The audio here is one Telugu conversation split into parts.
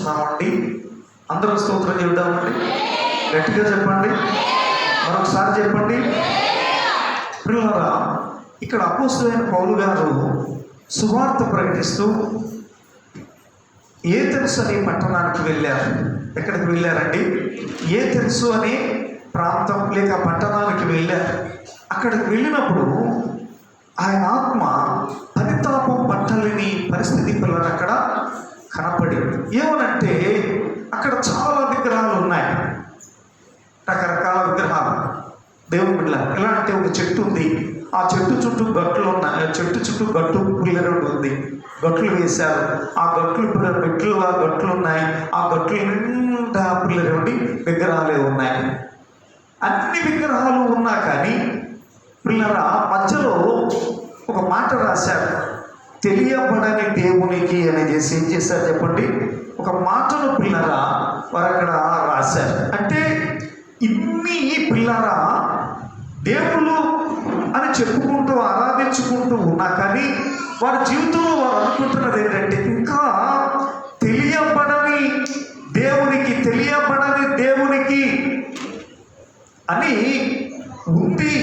చూస్తున్నామండి. అందరూ స్తోత్రం చెబుదామండి. గట్టిగా చెప్పండి, మరొకసారి చెప్పండి. ప్రియులారా, ఇక్కడ అపోస్తలుడైన పౌలు గారు సువార్త ప్రకటిస్తూ ఏథెన్సు అనే పట్టణానికి వెళ్ళారు. ఎక్కడికి వెళ్ళారండి? ఏథెన్సు అనే ప్రాంతం లేక పట్టణానికి వెళ్ళారు. అక్కడికి వెళ్ళినప్పుడు ఆయన ఆత్మ పరితాపం పట్టలేని పరిస్థితి పిల్లలు అక్కడ కనపడింది. ఏమనంటే అక్కడ చాలా విగ్రహాలు ఉన్నాయి, రకరకాల విగ్రహాలు. దేవుని బిడ్డ ఎలా అంటే ఒక చెట్టు ఉంది, ఆ చెట్టు చుట్టూ గట్లు ఉన్నాయి, చెట్టు చుట్టూ గట్టు పుల్లరెండు ఉంది, గట్లు వేశారు. ఆ గట్లు మెట్లుగా గట్లు ఉన్నాయి, ఆ గట్లు నిండా పుల్లరెండి విగ్రహాలే ఉన్నాయి. అన్ని విగ్రహాలు ఉన్నా కానీ పిల్లరా మధ్యలో ఒక మాట రాశారు, తెలియబడని దేవునికి అనేది ఏం చేశారు చెప్పండి? ఒక మాటను పిల్లరా వారు అక్కడ రాశారు. అంటే ఇన్ని పిల్లరా దేవుళ్ళు అని చెప్పుకుంటూ ఆరాధించుకుంటూ ఉన్నా కానీ వారి జీవితంలో వారు అనుకుంటున్నది ఏంటంటే ఇంకా తెలియబడని దేవునికి అని ఉంది.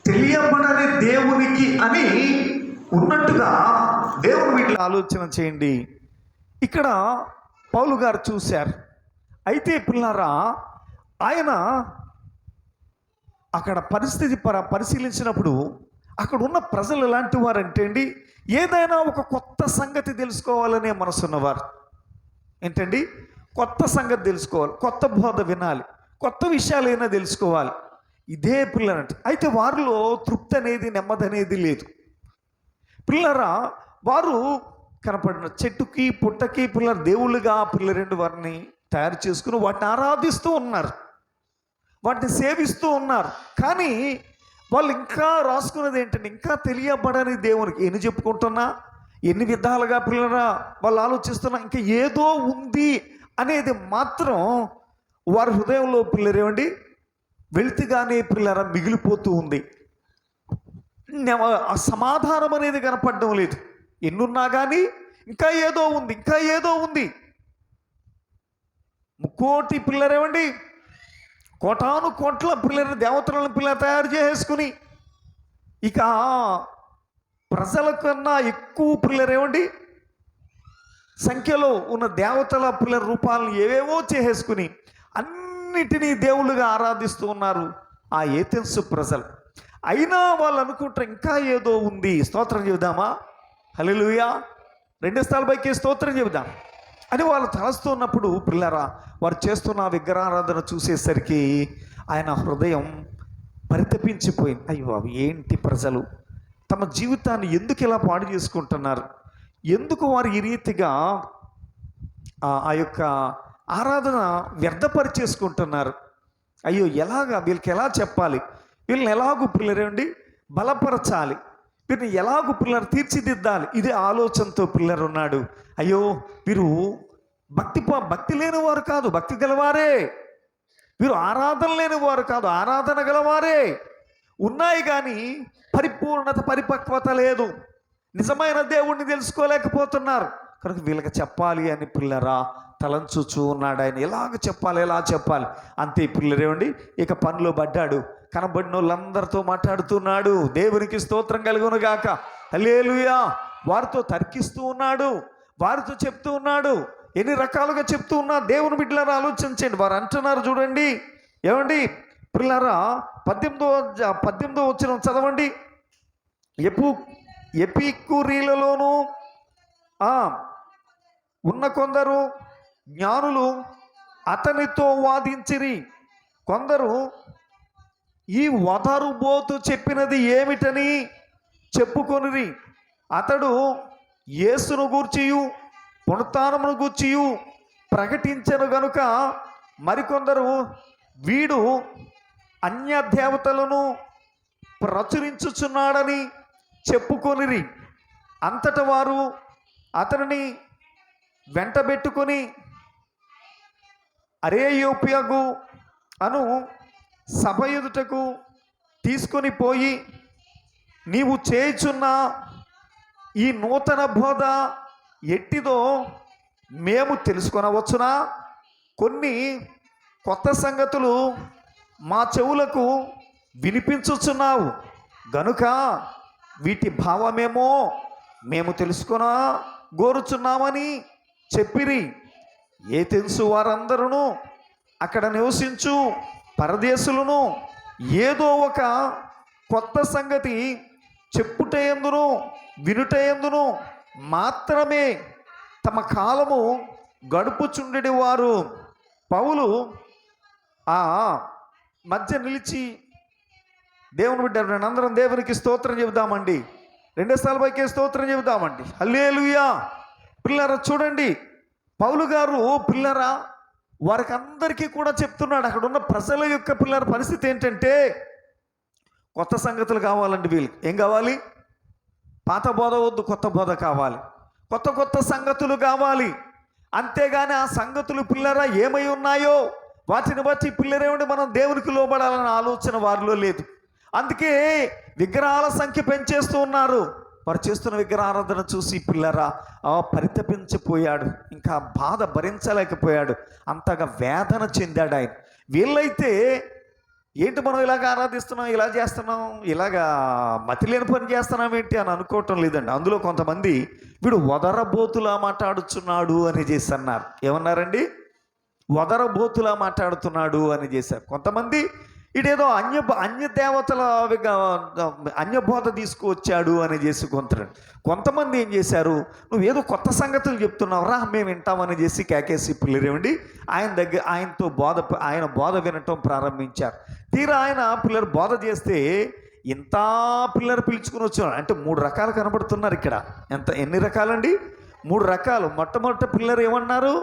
తెలియబడని దేవునికి అని ఉన్నట్టుగా దేవుని వీటిలో ఆలోచన చేయండి. ఇక్కడ పౌలు గారు చూశారు. అయితే పిల్లరా ఆయన అక్కడ పరిస్థితి పరిశీలించినప్పుడు అక్కడ ఉన్న ప్రజలు ఎలాంటి వారంటే అండి, ఏదైనా ఒక కొత్త సంగతి తెలుసుకోవాలనే మనసున్నవారు. ఏంటండి? కొత్త సంగతి తెలుసుకోవాలి, కొత్త బోధ వినాలి, కొత్త విషయాలైనా తెలుసుకోవాలి. ఇదే పిల్లలంటే. అయితే వారిలో తృప్తి అనేది నెమ్మది అనేది లేదు. పిల్లరా వారు కనపడిన చెట్టుకి పుట్టకి పిల్లలు దేవుళ్ళుగా పిల్లరెండు వారిని తయారు చేసుకుని వాటిని ఆరాధిస్తూ ఉన్నారు, వాటిని సేవిస్తూ ఉన్నారు. కానీ వాళ్ళు ఇంకా రాసుకున్నది ఏంటంటే ఇంకా తెలియబడని దేవునికి ఎన్ని చెప్పుకుంటున్నా, ఎన్ని విధాలుగా పిల్లరా వాళ్ళు ఆలోచిస్తున్నా ఇంకా ఏదో ఉంది అనేది మాత్రం వారి హృదయంలో పిల్లరేమండి వెళ్తిగానే పిల్లరా మిగిలిపోతూ ఉంది. ఆ సమాధానం అనేది కనపడడం లేదు. ఎన్నున్నా కానీ ఇంకా ఏదో ఉంది, ఇంకా ఏదో ఉంది. ముక్కోటి పిల్లరేమండి కోటాను కోట్ల పిల్లల దేవతలను పిల్లలు తయారు చేసుకుని ఇక ప్రజల కన్నా ఎక్కువ పిల్లరేమండి సంఖ్యలో ఉన్న దేవతల పిల్లల రూపాలను ఏవేవో చేసేసుకుని అన్నిటినీ దేవుళ్ళుగా ఆరాధిస్తూ ఉన్నారు ఆ ఏథెన్సు ప్రజలు. అయినా వాళ్ళు అనుకుంటారు ఇంకా ఏదో ఉంది. స్తోత్రం చెబుదామా? హల్లెలూయా. 2 స్థలాల పైకి స్తోత్రం చెబుదాం అని వాళ్ళు తలస్తున్నప్పుడు పిల్లరా వారు చేస్తున్న విగ్రహారాధన చూసేసరికి ఆయన హృదయం పరితపించిపోయింది. అయ్యో అవి ఏంటి ప్రజలు తమ జీవితాన్ని ఎందుకు ఇలా పాడు చేసుకుంటున్నారు, ఎందుకు వారు ఈ రీతిగా ఆ యొక్క ఆరాధన వ్యర్థపరిచేసుకుంటున్నారు, అయ్యో ఎలాగా వీళ్ళకి ఎలా చెప్పాలి, వీళ్ళని ఎలాగూ పిల్లరేండి బలపరచాలి, వీరిని ఎలాగూ పిల్లలు తీర్చిదిద్దాలి, ఇదే ఆలోచనతో పిల్లలు ఉన్నాడు. అయ్యో వీరు భక్తి లేని వారు కాదు, భక్తి గలవారే. వీరు ఆరాధన లేని వారు కాదు, ఆరాధన గలవారే. ఉన్నాయి కానీ పరిపూర్ణత పరిపక్వత లేదు, నిజమైన దేవుణ్ణి తెలుసుకోలేకపోతున్నారు. కనుక వీళ్ళకి చెప్పాలి అని పిల్లరా తలంచుచూ ఉన్నాడు ఆయన. ఎలాగ చెప్పాలి, ఎలా చెప్పాలి. అంతే పిల్లరేమండి ఇక పనిలో పడ్డాడు. కనబడిన వాళ్ళందరితో మాట్లాడుతున్నాడు. దేవునికి స్తోత్రం కలుగును గాక. హల్లెలూయా. వారితో తర్కిస్తూ ఉన్నాడు, వారితో చెప్తూ ఉన్నాడు. ఎన్ని రకాలుగా చెప్తూ ఉన్నా దేవుని బిడ్డలారా ఆలోచించండి. వారు అంటున్నారు చూడండి, ఏమండి పిల్లరా 18వ వచనం చదవండి. ఎపికూరీలలోనూ ఉన్న కొందరు జ్ఞానులు అతనితో వాదించిరి. కొందరు ఈ వదరుబోతు చెప్పినది ఏమిటని చెప్పుకొనిరి. అతడు యేసును గూర్చియు పునరుత్థానమును గూర్చియు ప్రకటించెను గనుక మరికొందరు వీడు అన్య దేవతలను ప్రచురించుచున్నాడని చెప్పుకొనిరి. అంతట వారు అతనిని వెంటబెట్టుకొని అరేయోపియగు అను సభ ఎదుటకు తీసుకొని పోయి, నీవు చేయుచున్న ఈ నూతన బోధ ఎట్టిదో మేము తెలుసుకొనవచ్చునా? కొన్ని కొత్త సంగతులు మా చెవులకు వినిపించుచున్నావు గనుక వీటి భావమేమో మేము గోరుచున్నామని చెప్పిరి. ఏథెన్సు వారందరూ అక్కడ నివసించు పరదేశులను ఏదో ఒక కొత్త సంగతి చెప్పుటయందును వినుటయందును మాత్రమే తమ కాలము గడుపుచుండెడి వారు. పౌలు ఆ మధ్య నిలిచి దేవుని బిడ్డలు నేను అందరం దేవునికి స్తోత్రం చెబుదామండి. రెండోసార్లు పైకే స్తోత్రం చెబుదామండి. హల్లెలూయా. పిల్లరా చూడండి, పౌలు గారు పిల్లరా వారికి అందరికీ కూడా చెప్తున్నాడు. అక్కడ ఉన్న ప్రజల యొక్క పిల్లల పరిస్థితి ఏంటంటే కొత్త సంగతులు కావాలండి. వీళ్ళకి ఏం కావాలి? పాత బోధ వద్దు, కొత్త బోధ కావాలి. కొత్త కొత్త సంగతులు కావాలి. అంతేగాని ఆ సంగతులు పిల్లరా ఏమై ఉన్నాయో వాటిని బట్టి పిల్లరేమిటి మనం దేవునికి లోబడాలన్న ఆలోచన వారిలో లేదు. అందుకే విగ్రహాల సంఖ్య పెంచేస్తూ ఉన్నారు. వారు చేస్తున్న విగ్రహారాధన చూసి పిల్లరా పరితపించిపోయాడు. ఇంకా బాధ భరించలేకపోయాడు. అంతగా వేదన చెందాడు ఆయన. వీళ్ళైతే ఏంటి మనం ఇలాగ ఆరాధిస్తున్నాం, ఇలా చేస్తున్నాం, ఇలాగా మతిలేని పని చేస్తున్నాం ఏంటి అని అనుకోవటం లేదండి. అందులో కొంతమంది వీడు వదరబోతులా మాట్లాడుతున్నాడు అని చేసి అన్నారు. ఏమన్నారండి? వదరబోతులా మాట్లాడుతున్నాడు అని చేశారు. కొంతమంది ఇదేదో అన్య దేవతల అన్యబోధ తీసుకువచ్చాడు అని చేసి కొంతమంది ఏం చేశారు? నువ్వేదో కొత్త సంగతులు చెప్తున్నావురా, మేము వింటామని చేసి కేకేసి పిల్లరేమిటి ఆయన బోధ వినటం ప్రారంభించారు. తీరా ఆయన పిల్లలు బోధ చేస్తే ఇంత పిల్లలు పిలుచుకుని వచ్చారు. అంటే 3 రకాలు కనబడుతున్నారు ఇక్కడ. ఎన్ని రకాలండి? 3 రకాలు. మొట్టమొదటి పిల్లలు ఏమన్నారు?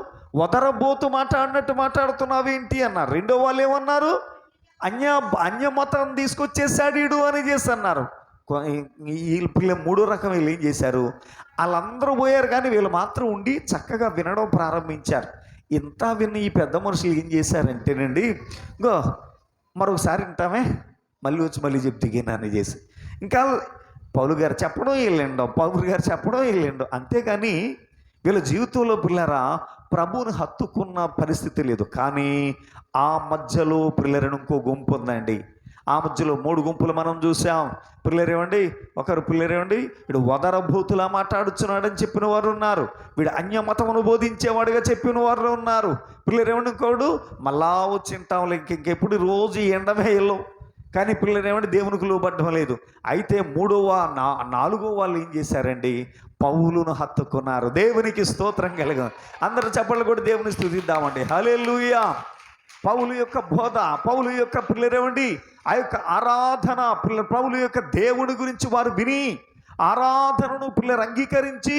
వదరబోతు మాట్లాడినట్టు మాట్లాడుతున్నావు ఏంటి అన్నారు. రెండో వాళ్ళు ఏమన్నారు? అన్య మతం తీసుకొచ్చేసాడు వీడు అని చేసి అన్నారు. వీళ్ళు పిల్లలు 3వ రకం వీళ్ళు ఏం చేశారు? వాళ్ళందరూ పోయారు కానీ వీళ్ళు మాత్రం ఉండి చక్కగా వినడం ప్రారంభించారు. ఇంత విన్న ఈ పెద్ద మనుషులు ఏం చేశారంటేనండి, ఇంకో మరొకసారి వింటామే, మళ్ళీ వచ్చి మళ్ళీ చెప్తిగినని చేసి ఇంకా పౌలు గారు చెప్పడం వీళ్ళండో అంతేగాని వీళ్ళ జీవితంలో పిల్లరా ప్రభువుని హత్తుకున్న పరిస్థితి లేదు. కానీ ఆ మధ్యలో పిల్లలను ఇంకో గుంపు ఉందండి. ఆ మధ్యలో 3 గుంపులు మనం చూసాం. పిల్లరేమండి, ఒకరు పిల్లరేమండి వీడు వదరభూతులా మాట్లాడుచున్నాడని చెప్పిన వారు ఉన్నారు. వీడు అన్యమతమును బోధించేవాడుగా చెప్పిన వారు ఉన్నారు. పిల్లరేమండి ఇంకోడు మళ్ళా వచ్చింటాంలే ఇంకెప్పుడు రోజు ఎండమే వెళ్ళం. కానీ పిల్లరేమండి దేవునికి లోబడ్డం లేదు. అయితే 4వ వాళ్ళు ఏం చేశారండి? పౌలును హత్తుకున్నారు. దేవునికి స్తోత్రం కలుగు. అందరూ చప్పట్లు కూడా దేవుని స్తుతిద్దామండి. హల్లెలూయా. పౌలు యొక్క బోధ, పౌలు యొక్క పిల్లరేమండి ఆ యొక్క ఆరాధన, పౌలు యొక్క దేవుని గురించి వారు విని ఆరాధనను పిల్లలు అంగీకరించి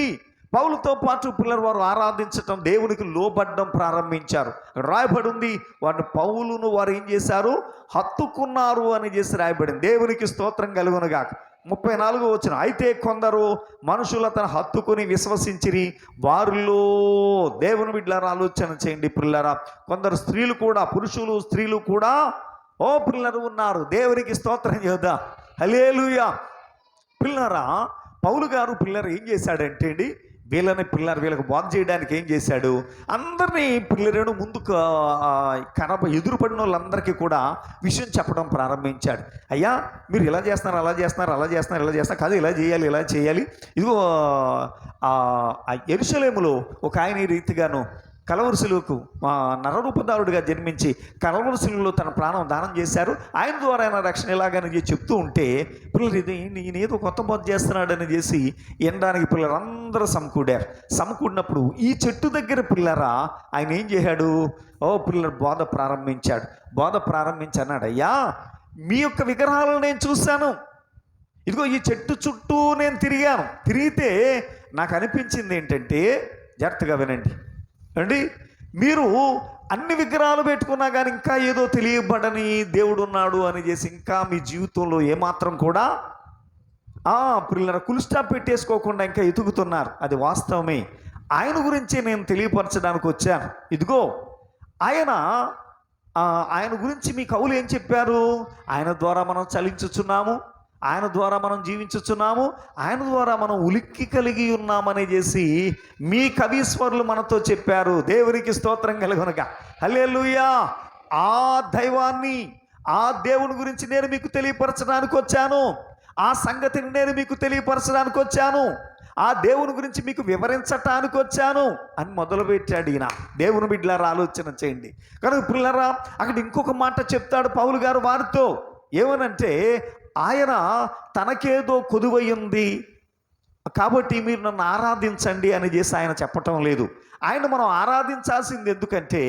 పౌలుతో పాటు పిల్లలు వారు ఆరాధించటం, దేవునికి లోబడ్డం ప్రారంభించారు. రాయబడి ఉంది వారిని పౌలును వారు ఏం చేశారు? హత్తుకున్నారు అని చేసి రాయబడింది. దేవునికి స్తోత్రం కలుగునుగాక. 34వ వచనం, అయితే కొందరు మనుషులు అతను హత్తుకుని విశ్వసించిరి. వారిలో దేవుని బిడ్డలారా ఆలోచన చేయండి పిల్లరా, కొందరు స్త్రీలు కూడా, పురుషులు స్త్రీలు కూడా పిల్లలు ఉన్నారు. దేవునికి స్తోత్రం చేద్దాం. హల్లెలూయా. పిల్లరా పౌలు గారు పిల్లలు ఏం చేశాడంటే అండి, వీళ్ళకు బోధ చేయడానికి ఏం చేశాడు? అందరినీ పిల్లలను ముందుకు ఎదురుపడిన వాళ్ళందరికీ కూడా విషయం చెప్పడం ప్రారంభించాడు. అయ్యా మీరు ఇలా చేస్తున్నారు, అలా చేస్తున్నారు కాదు, ఇలా చేయాలి. ఇదిగో యెరూషలేములో ఒక ఆయన ఈ రీతిగాను కలవరశిలువకు నరరూపదారుడిగా జన్మించి కలవరశిలువలో తన ప్రాణం దానం చేశారు. ఆయన ద్వారా ఆయన రక్షణ ఎలాగని చెప్తూ ఉంటే పిల్లలు ఈయన ఏదో కొత్త బోధ చేస్తున్నాడని చేసి వినడానికి పిల్లలందరూ సమకూడినప్పుడు ఈ చెట్టు దగ్గర పిల్లరా ఆయన ఏం చేశాడు? పిల్లలు బోధ ప్రారంభించన్నాడు. అయ్యా మీ యొక్క విగ్రహాలను నేను చూశాను. ఇదిగో ఈ చెట్టు చుట్టూ నేను తిరిగితే నాకు అనిపించింది ఏంటంటే, జాగ్రత్తగా వినండి అండి, మీరు అన్ని విగ్రహాలు పెట్టుకున్నా కానీ ఇంకా ఏదో తెలియబడని దేవుడు ఉన్నాడు అని చేసి ఇంకా మీ జీవితంలో ఏమాత్రం కూడా పిల్లల ఫుల్ స్టాప్ పెట్టేసుకోకుండా ఇంకా ఎతుకుతున్నారు. అది వాస్తవమే. ఆయన గురించి నేను తెలియపరచడానికి వచ్చాను. ఇదిగో ఆయన గురించి మీ కవులు ఏం చెప్పారు? ఆయన ద్వారా మనం చలించుచున్నాము, ఆయన ద్వారా మనం జీవించుచున్నాము, ఆయన ద్వారా మనం ఉలిక్కి కలిగి ఉన్నామని చేసి మీ కవీశ్వరులు మనతో చెప్పారు. దేవునికి స్తోత్రం కలుగునుగా. హల్లెలూయా. ఆ దైవాన్ని, ఆ దేవుని గురించి నేను మీకు తెలియపరచడానికి వచ్చాను. ఆ సంగతిని నేను మీకు తెలియపరచడానికి వచ్చాను. ఆ దేవుని గురించి మీకు వివరించటానికి వచ్చాను అని మొదలుపెట్టాడు ఈయన. దేవుని బిడ్డలారా ఆలోచన చేయండి. కనుక పిల్లరా అక్కడ ఇంకొక మాట చెప్తాడు పౌలు గారు వారితో. ఏమనంటే, ఆయన తనకేదో కొదువై ఉంది కాబట్టి మీరు నన్ను ఆరాధించండి అని చేసి ఆయన చెప్పటం లేదు. ఆయన మనం ఆరాధించాల్సింది ఎందుకంటే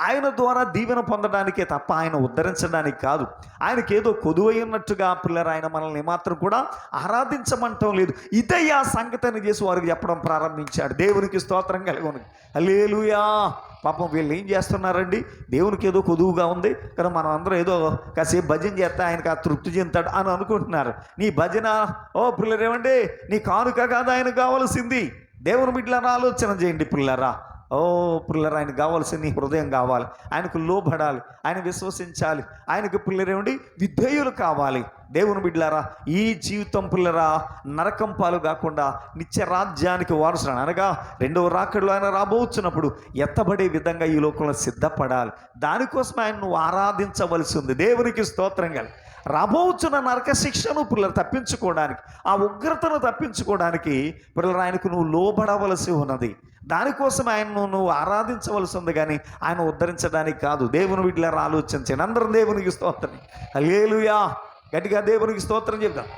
ఆయన ద్వారా దీవెన పొందడానికే తప్ప ఆయన ఉద్ధరించడానికి కాదు. ఆయనకి ఏదో కొదువై ఉన్నట్టుగా పిల్లలు ఆయన మనల్ని ఏమాత్రం కూడా ఆరాధించమంటం లేదు. ఇదే ఆ సంగతిని చేసి వారికి చెప్పడం ప్రారంభించాడు. దేవునికి స్తోత్రం కలుగును. హల్లెలూయా. పాపం వీళ్ళు ఏం చేస్తున్నారండి, దేవునికి ఏదో కొదువుగా ఉంది కానీ మనం అందరం ఏదో కాసేపు భజన చేస్తే ఆయనకు ఆ తృప్తి చెందుతాడు అని అనుకుంటున్నారు. నీ భజన పిల్లరేమండి, నీ కానుక కాదు ఆయనకు కావాల్సింది. దేవుని బిడ్డలారా ఆలోచన చేయండి పిల్లరా. పిల్లరా ఆయనకు కావాల్సింది హృదయం కావాలి, ఆయనకు లోబడాలి, ఆయన విశ్వసించాలి, ఆయనకు పిల్లరేమండి విధేయులు కావాలి. దేవుని బిడ్డలారా ఈ జీవితం పిల్లరా నరకం పాలు కాకుండా నిత్య రాజ్యానికి వారసుడు అనగా రెండవ రాకడలో ఆయన రాబోతున్నప్పుడు ఎత్తబడే విధంగా ఈ లోకంలో సిద్ధపడాలి. దానికోసం ఆయన నువ్వు ఆరాధించవలసి ఉంది. దేవునికి స్తోత్రం కలి. రాబోతున్న నరక శిక్షను పిల్లలు తప్పించుకోవడానికి, ఆ ఉగ్రతను తప్పించుకోవడానికి పిల్లలు ఆయనకు నువ్వు లోబడవలసి ఉన్నది. దానికోసం ఆయనను నువ్వు ఆరాధించవలసి ఉంది కానీ ఆయన ఉద్ధరించడానికి కాదు. దేవుని బిడ్డలారా ఆలోచించండి. అందరం దేవునికి స్తోత్రం. హల్లెలూయా. గట్టిగా దేవునికి స్తోత్రం చెప్దాం.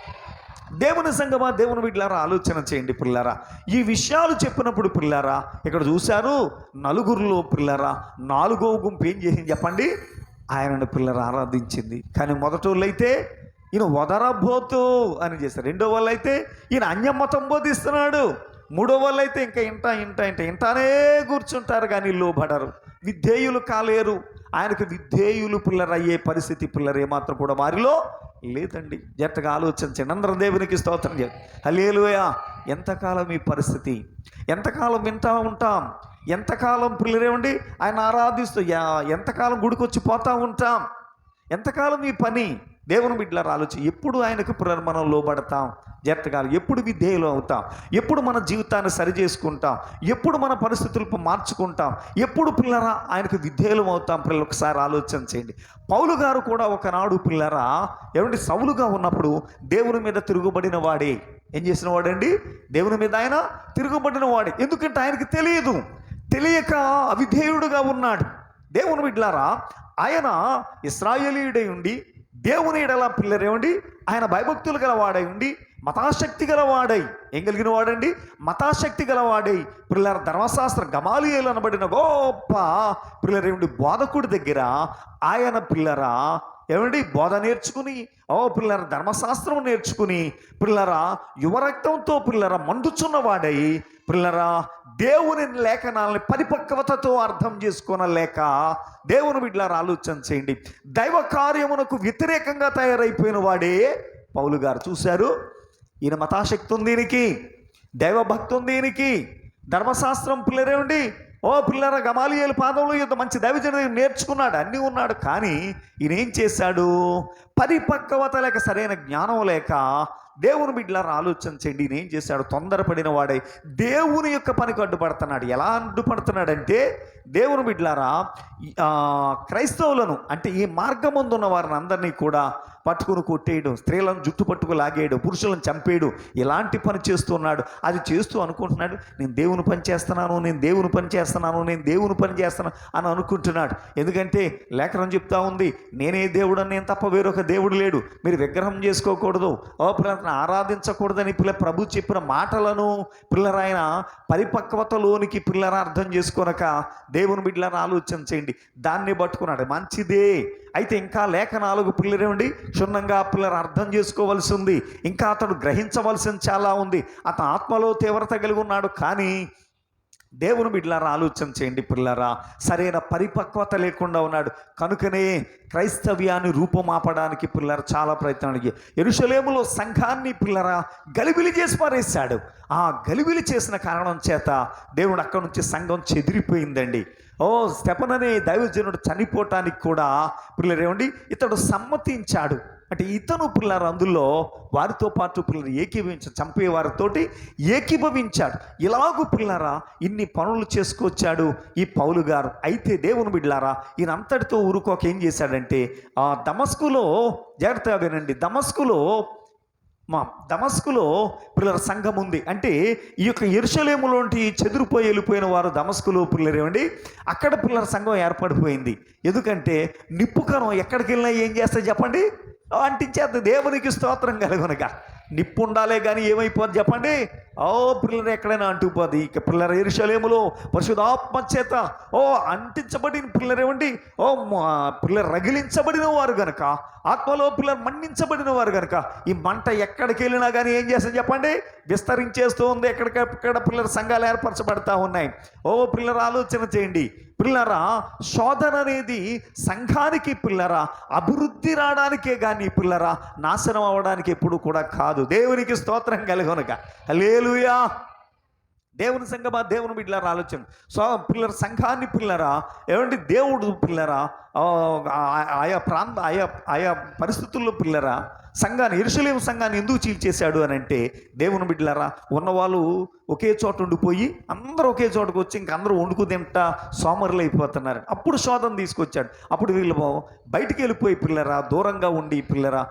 దేవుని సంగమా, దేవుని బిడ్డలారా ఆలోచన చేయండి పిల్లారా. ఈ విషయాలు చెప్పినప్పుడు పిల్లారా ఇక్కడ చూశారు నలుగురిలో పిల్లరా 4వ గుంపు ఏం చేసింది చెప్పండి, ఆయనను పిల్లలు ఆరాధించింది. కానీ మొదటోళ్ళు అయితే ఈయన వదరబోతు అని చేస్తారు, రెండో వాళ్ళు అయితే ఈయన అన్యమతం బోధిస్తున్నాడు, మూడో వాళ్ళు అయితే ఇంకా ఇంటానే కూర్చుంటారు కానీ లోబడరు, విధేయులు కాలేరు. ఆయనకు విధేయులు పిల్లలు అయ్యే పరిస్థితి పిల్లలు ఏమాత్రం కూడా వారిలో లేదండి. జట్టగా ఆలోచించండి. అందరం దేవునికి స్తోత్రం చేయండి. హల్లెలూయా. ఎంతకాలం ఈ పరిస్థితి, ఎంతకాలం వింటా ఉంటాం, ఎంతకాలం పిల్లరేమండి ఆయన ఆరాధిస్తూ ఎంతకాలం గుడికొచ్చి పోతూ ఉంటాం, ఎంతకాలం ఈ పని. దేవుని బిడ్డలారా ఆలోచి ఎప్పుడు ఆయనకు మనం లోబడతాం, జట్టగాలు ఎప్పుడు విధేయులు అవుతాం, ఎప్పుడు మన జీవితాన్ని సరి చేసుకుంటాం, ఎప్పుడు మన పరిస్థితులను మార్చుకుంటాం, ఎప్పుడు పిల్లరా ఆయనకు విధేయులు అవుతాం. పిల్లలు ఒకసారి ఆలోచన చేయండి. పౌలు గారు కూడా ఒకనాడు పిల్లరా ఏమంటే సౌలుగా ఉన్నప్పుడు దేవుని మీద తిరుగుబడిన వాడే. ఏం చేసిన వాడండి, దేవుని మీద ఆయన తిరుగుబడిన వాడే. ఎందుకంటే ఆయనకి తెలియక అవిధేయుడుగా ఉన్నాడు. దేవుని బిడ్డలారా ఆయన ఇశ్రాయేలీయుడై ఉండి దేవుని ఎడల పిల్లరేమండి ఆయన భయభక్తులు గలవాడై ఉండి మతాశక్తి గలవాడై ఏం కలిగిన వాడండి, మతాశక్తి గలవాడై పిల్లల ధర్మశాస్త్ర గమాలియేలు అనబడిన గొప్ప పిల్లరేమండి బోధకుడి దగ్గర ఆయన పిల్లరా ఏమండి బోధ నేర్చుకుని పిల్లల ధర్మశాస్త్రం నేర్చుకుని పిల్లరా యువరక్తంతో పిల్లర మండుచున్నవాడై పిల్లరా దేవుని లేఖనాలని పరిపక్వతతో అర్థం చేసుకోనలేక దేవుని బిడ్డలారా ఆలోచన చేయండి. దైవ కార్యమునకు వ్యతిరేకంగా తయారైపోయిన వాడే పౌలు గారు. చూశారు ఈయన మతాశక్తి ఉంది, దీనికి దైవభక్తి ఉంది, దీనికి ధర్మశాస్త్రం పిల్లరేమండి పిల్లర గమాలియేలు పాదంలో ఇంత మంచి దైవజన నేర్చుకున్నాడు, అన్నీ ఉన్నాడు. కానీ ఈయన ఏం చేశాడు, పరిపక్వత లేక సరైన జ్ఞానం లేక దేవుని బిడ్డలారా ఆలోచన చేయండి. ఈయన ఏం చేశాడు, తొందరపడిన వాడై దేవుని యొక్క పనికి అడ్డుపడుతున్నాడు. ఎలా అడ్డుపడుతున్నాడంటే దేవుని బిడ్డలారా క్రైస్తవులను అంటే ఈ మార్గం ముందు ఉన్న వారిని అందరినీ కూడా పట్టుకుని కొట్టేయడం, స్త్రీలను జుట్టు పట్టుకు లాగేయడం, పురుషులను చంపేయడం, ఇలాంటి పని చేస్తున్నాడు. అది చేస్తూ అనుకుంటున్నాడు నేను దేవుని పని చేస్తున్నాను, నేను దేవుని పని చేస్తున్నాను, నేను దేవుని పని చేస్తున్నాను అని అనుకుంటున్నాడు. ఎందుకంటే లేఖనం చెప్తా ఉంది నేనే దేవుడు అని, నేను తప్ప వేరొక దేవుడు లేడు, మీరు విగ్రహం చేసుకోకూడదు, పిల్లలను ఆరాధించకూడదని ప్రభు చెప్పిన మాటలను పిల్లరాయన పరిపక్వతలోనికి పిల్లర అర్థం చేసుకోనక దేవుని బిడ్డలను ఆలోచన చేయండి. దాన్ని పట్టుకున్నాడు. మంచిదే, అయితే ఇంకా లేఖనాలకు పిల్లరేమండి క్షుణ్ణంగా పిల్లలు అర్థం చేసుకోవాల్సి ఉంది, ఇంకా అతడు గ్రహించవలసింది చాలా ఉంది. అతను ఆత్మలో తీవ్రత కలిగి ఉన్నాడు. కానీ దేవుని బిడ్డలారా ఆలోచన చేయండి పిల్లరా సరైన పరిపక్వత లేకుండా ఉన్నాడు. కనుకనే క్రైస్తవ్యాన్ని రూపమాపడానికి పిల్లలు చాలా ప్రయత్నాలు. యెరూషలేములో సంఘాన్ని పిల్లరా గలిబిలి చేసి పారేశాడు. ఆ గలిబిలి చేసిన కారణం చేత దేవుడు అక్కడి నుంచి సంఘం చెదిరిపోయిందండి. స్టెఫను అనే దైవజనుడు చనిపోవటానికి కూడా పిల్లరేమండి ఇతడు సమ్మతించాడు. అంటే ఇతను పిల్లలు అందులో వారితో పాటు పిల్లలు చంపే వారితోటి ఏకీభవించాడు. ఇలాగూ పిల్లరా ఇన్ని పనులు చేసుకొచ్చాడు ఈ పౌలు గారు. అయితే దేవుని బిడ్డలారా ఈయన అంతటితో ఊరుకోక ఏం చేశాడంటే దమస్కులో, జాగ్రత్తగా వినండి, దమస్కులో పిల్లల సంఘం ఉంది. అంటే ఈ యొక్క యెరూషలేములోంటి చెదిరిపోయి వెళ్ళిపోయిన వారు దమస్కులో పిల్లరేమండి, అక్కడ పిల్లల సంఘం ఏర్పడిపోయింది. ఎందుకంటే నిప్పుకణం ఎక్కడికి వెళ్ళినా ఏం చేస్తే చెప్పండి, అంటించేది. దేవునికి స్తోత్రం కలుగునగా. నిప్పు ఉండాలే కానీ ఏమైపోద్ది చెప్పండి, పిల్లలు ఎక్కడైనా అంటుకుపోద్ది. ఇక పిల్లల యెరూషలేములో పరిశుద్ధాత్మ చేత అంటించబడిన పిల్లరేమండి, పిల్లలు రగిలించబడిన వారు గనక, ఆత్మలో పిల్లలు మన్నించబడిన వారు గనక ఈ మంట ఎక్కడికి వెళ్ళినా కానీ ఏం చేస్తుంది చెప్పండి, విస్తరించేస్తూ ఉంది. ఎక్కడికక్కడ పిల్లల సంఘాలు ఏర్పరచబడతా ఉన్నాయి. పిల్లలు ఆలోచన చేయండి పిల్లరా, శోధన అనేది సంఘానికి పిల్లరా అభివృద్ధి రావడానికే కానీ పిల్లరా నాశనం అవ్వడానికి ఎప్పుడు కూడా కాదు. దేవునికి స్తోత్రం కలుగునగా. హల్లెలూయా. దేవుని సంఘమా, దేవుని బిడ్డలారా ఆలోచన. పిల్లల సంఘాన్ని పిల్లరా ఏమంటే దేవుడు పిల్లరా ఆయా పరిస్థితుల్లో పిల్లరా సంఘాన్ని, యెరూషలేము సంఘాన్ని ఎందుకు చీల్చేశాడు అని అంటే, దేవుని బిడ్డలారా ఉన్నవాళ్ళు ఒకే చోట ఉండిపోయి అందరూ ఒకే చోటకు వచ్చి ఇంక అందరూ వండుకు తింటా సోమరులు అయిపోతున్నారు. అప్పుడు శోధన తీసుకొచ్చాడు. అప్పుడు వీళ్ళు బయటికి వెళ్ళిపోయి పిల్లరా దూరంగా ఉండి పిల్లరా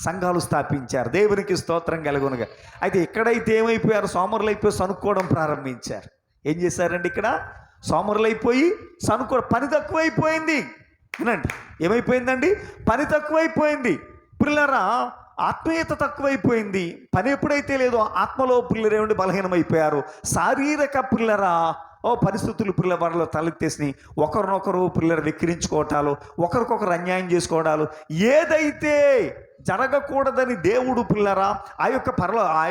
సంఘాలు స్థాపించారు. దేవునికి స్తోత్రం కలుగునుగా. అయితే ఎక్కడైతే ఏమైపోయారు, సోమరులు అయిపోయి సనుక్కోవడం ప్రారంభించారు. ఏం చేశారండి, ఇక్కడ సోమరులు అయిపోయి పని తక్కువైపోయింది. వినండి, ఏమైపోయిందండి, పని తక్కువైపోయింది. పిల్లరా ఆత్మీయత తక్కువైపోయింది. పని ఎప్పుడైతే లేదో ఆత్మలో పిల్లరేమండి బలహీనమైపోయారు. శారీరక పిల్లరా పరిస్థితులు పిల్లల వారిలో తలెత్తేసినాయి. ఒకరినొకరు పిల్లలు వెక్కిరించుకోవటాలు, ఒకరికొకరు అన్యాయం చేసుకోవడాలు, ఏదైతే జరగకూడదని దేవుడు పిల్లరా ఆ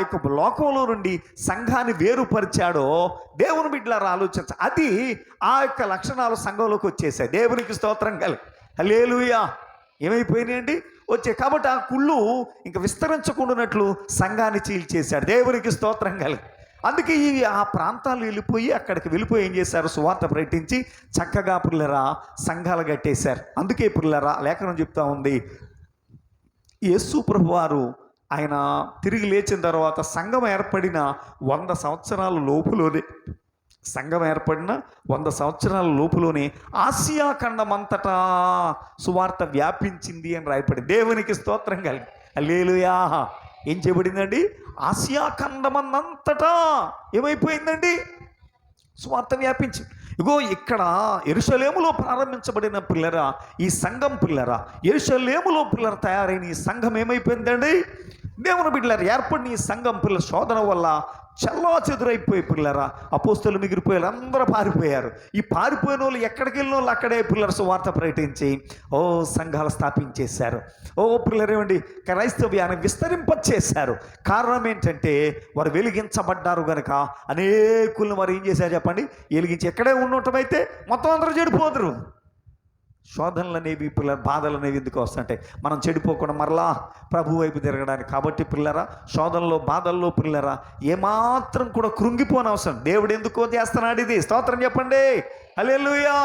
యొక్క లోకంలో నుండి సంఘాన్ని వేరుపరిచాడో దేవుని బిడ్డలారా ఆలోచించ, అది ఆ యొక్క లక్షణాలు సంఘంలోకి వచ్చేసాయి. దేవునికి స్తోత్రం హల్లెలూయా. ఏమైపోయినాయండి, వచ్చాయి. కాబట్టి ఆ కుళ్ళు ఇంకా విస్తరించకుండానట్లు సంఘాన్ని చీల్చేశాడు. దేవునికి స్తోత్రం అందుకే ఆ ప్రాంతాలు అక్కడికి వెళ్ళిపోయి ఏం చేశారు, సువార్త ప్రకటించి చక్కగా పిల్లరా సంఘాలు కట్టేశారు. అందుకే పిల్లరా లేఖనం చెప్తా ఉంది, యేసు ప్రభువారు ఆయన తిరిగి లేచిన తర్వాత సంఘం ఏర్పడిన 100 సంవత్సరాల లోపులోనే సంఘం ఏర్పడిన 100 సంవత్సరాల లోపులోనే ఆసియా ఖండమంతటా సువార్త వ్యాపించింది అని రాయపడింది. దేవునికి స్తోత్రం హల్లెలూయా. ఏం చేయబడిందండి, ఆసియా ఖండమంతటా ఏమైపోయిందండి, సువార్త వ్యాపించింది. ఇగో ఇక్కడ యెరూషలేములో ప్రారంభించబడిన పిల్లరా ఈ సంఘం పిల్లరా, యెరూషలేములో పిల్లర తయారైన ఈ సంఘం ఏమైపోయిందండి, దేవుని బిడ్డలారా ఏర్పడిన ఈ సంఘం పిల్లల శోధన వల్ల చల్లా చెదురైపోయి పిల్లరా అపోస్తలు మిగిలిపోయారు, అందరూ పారిపోయారు. ఈ పారిపోయిన వాళ్ళు ఎక్కడికి వెళ్ళిన వాళ్ళు అక్కడే పిల్లల సువార్త ప్రకటించి సంఘాలు స్థాపించేశారు. పిల్లరేమండి క్రైస్తవ్యాన్ని విస్తరింపచేశారు. కారణం ఏంటంటే వారు వెలిగించబడ్డారు కనుక అనేకులను వారు ఏం చేశారు చెప్పండి, వెలిగించి ఎక్కడే ఉండటం అయితే మొత్తం అందరూ చెడిపోదురు. శోధనలు అనేవి పిల్లల బాధలు అనేవి ఎందుకు వస్తుంటాయి, మనం చెడిపోకుండా మరలా ప్రభు వైపు తిరగడానికి. కాబట్టి పిల్లరా శోధనలో బాధల్లో పిల్లరా ఏమాత్రం కూడా కృంగిపోని అవసరం. దేవుడు ఎందుకో చేస్తున్నాడు ఇది, స్తోత్రం చెప్పండి హల్లెలూయా.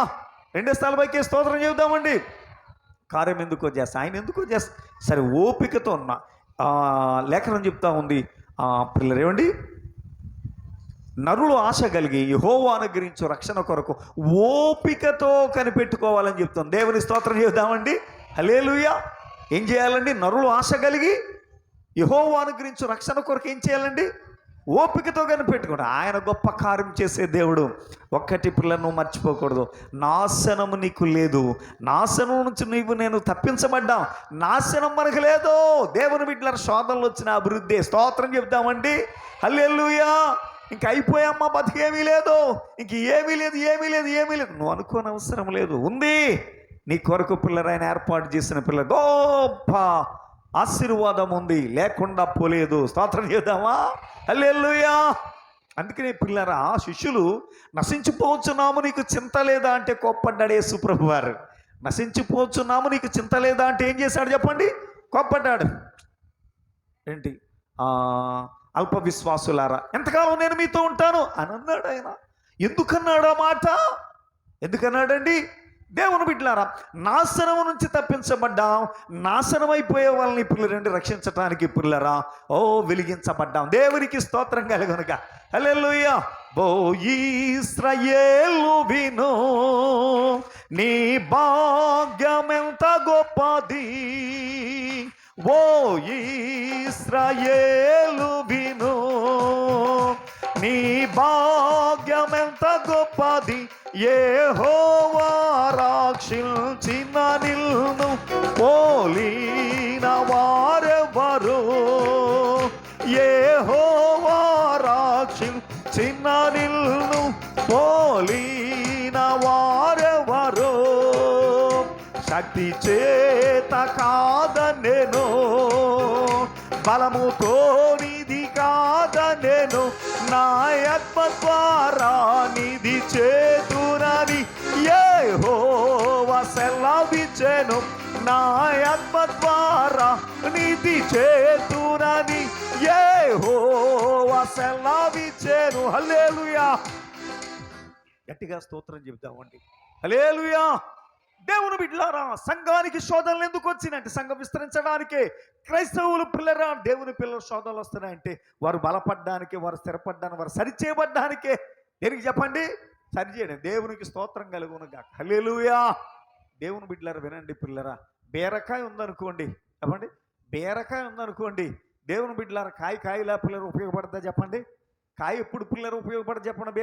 2 స్థలాలపైకి స్తోత్రం చెబుదామండి. కార్యం ఎందుకో చేస్తా, ఆయన ఎందుకో చేస్తా. సరే ఓపికతో ఉన్న లేఖనం చెప్తా ఉంది పిల్లరేమండి, నరులు ఆశ కలిగి యెహోవా అనుగ్రహించు రక్షణ కొరకు ఓపికతో కనిపెట్టుకోవాలని చెప్తాం. దేవుని స్తోత్రం చేద్దామండి హల్లెలూయా. ఏం చేయాలండి, నరులు ఆశ కలిగి యెహోవా అనుగ్రహించు రక్షణ కొరకు ఏం చేయాలండి, ఓపికతో కనిపెట్టుకోండి. ఆయన గొప్ప కార్యం చేసే దేవుడు. ఒక్కటి పిల్లలను మర్చిపోకూడదు, నాశనము నీకు లేదు. నాశనం నుంచి నేను తప్పించబడ్డాం, నాశనం మనకు లేదు. దేవుని బిడ్డల శోధనలు వచ్చిన అభివృద్ధి. స్తోత్రం చెప్దామండి హల్లెలూయా. ఇంక అయిపోయామ్మా, బతికేమీ లేదు, ఇంక ఏమీ లేదు నువ్వు అనుకోని అవసరం లేదు. ఉంది నీ కొరకు పిల్లరైన ఏర్పాటు చేసిన పిల్ల గొప్ప ఆశీర్వాదం ఉంది, లేకుండా పోలేదు. స్తోత్రం చేద్దామా హల్లెలూయా. అందుకనే పిల్లరా శిష్యులు నశించిపోవచ్చున్నాము నీకు చింత లేదా అంటే కోప్పడ్డాడు యేసు ప్రభువారు. నశించిపోవచ్చున్నాము నీకు చింత లేదా అంటే ఏం చేశాడు చెప్పండి, కోప్పడ్డాడు. ఏంటి అల్ప విశ్వాసులారా ఎంతకాలం నేను మీతో ఉంటాను అని అన్నాడు ఆయన. ఎందుకన్నాడు ఆ మాట, ఎందుకన్నాడండి, దేవుని బిడ్డలారా, నాశనం నుంచి తప్పించబడ్డాం. నాశనం అయిపోయే వాళ్ళని పిల్లలండి రక్షించటానికి పిల్లరా వెలిగించబడ్డాం. దేవునికి స్తోత్రం కలుగునుగా. హల్లెలూయా. ఓ ఇశ్రాయేలు విను, నీ భాగ్యమెంత గొప్పది. ఓ ఇశ్రాయేలు విను, నీ భాగ్యమెంత గొప్పది. యెహోవా రక్షించిన నిన్ను పోలిన వారెవరు? యెహోవా రక్షించిన నిన్ను పోలిన వారెవరు? శక్తి చేత కాదనెను, బలముతో నిధి కాదనెను, నా ఆత్మ ద్వారా నిధి చేతునని యెహోవా సెలవిచ్చెను. నా ఆత్మ ద్వారా నిధి చేతునని యెహోవా సెలవిచ్చెను. హల్లెలూయా. గట్టిగా స్తోత్రం చెబుతామండి. హల్లెలూయా. దేవుని బిడ్డలారా, సంఘానికి శోధనలు ఎందుకు వచ్చినాయంటే సంఘం విస్తరించడానికే. క్రైస్తవులు పిల్లరా, దేవుని పిల్లల శోధనలు వస్తున్నాయంటే వారు బలపడ్డానికే, వారు స్థిరపడ్డానికి, వారు సరిచేయబడ్డానికే. దేనికి చెప్పండి? సరిచేయడం. దేవునికి స్తోత్రం కలుగునుగా. హల్లెలూయా. దేవుని బిడ్డలారా వినండి పిల్లరా, బీరకాయ ఉందనుకోండి, చెప్పండి, బీరకాయ ఉందనుకోండి, దేవుని బిడ్డలారా కాయలా పిల్లలు ఉపయోగపడతా చెప్పండి? కాయ ఎప్పుడు పిల్లలు ఉపయోగపడదు చెప్పండి?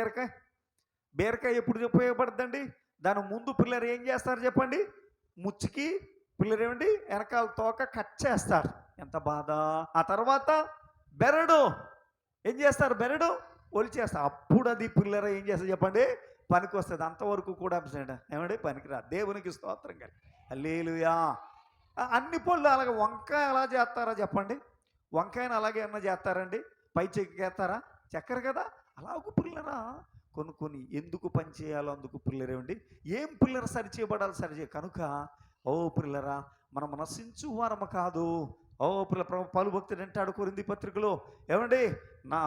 బీరకాయ ఎప్పుడు ఉపయోగపడుతుందండి? దాని ముందు పిల్లలు ఏం చేస్తారు చెప్పండి? ముచ్చికి పిల్లలు ఏమండి వెనకాల తోక కట్ చేస్తారు. ఎంత బాధ. ఆ తర్వాత బెరడు ఏం చేస్తారు? బెరడు ఒలిచేస్తారు. అప్పుడు అది పిల్లర ఏం చేస్తారు చెప్పండి? పనికి వస్తుంది. అంతవరకు కూడా ఏమండి పనికిరాదు. దేవునికి స్తోత్రం కానీ. హల్లెలూయా. అన్ని పళ్ళు అలాగే. వంకాయ ఎలా చేస్తారా చెప్పండి? వంకాయను అలాగే ఏమన్నా చేస్తారండి? పై చెక్కేస్తారా? చెక్కరు కదా. అలాగూ పిల్లరా కొన్ని ఎందుకు పని చేయాలో అందుకు పిల్లరేమండి. ఏం పిల్లర సరిచేయబడాలి, సరిచే కనుక పిల్లరా మనం నశించు వారము కాదు. పలు భక్తుడు అంటాడు కొరింథీ పత్రికలో, ఏమండి నా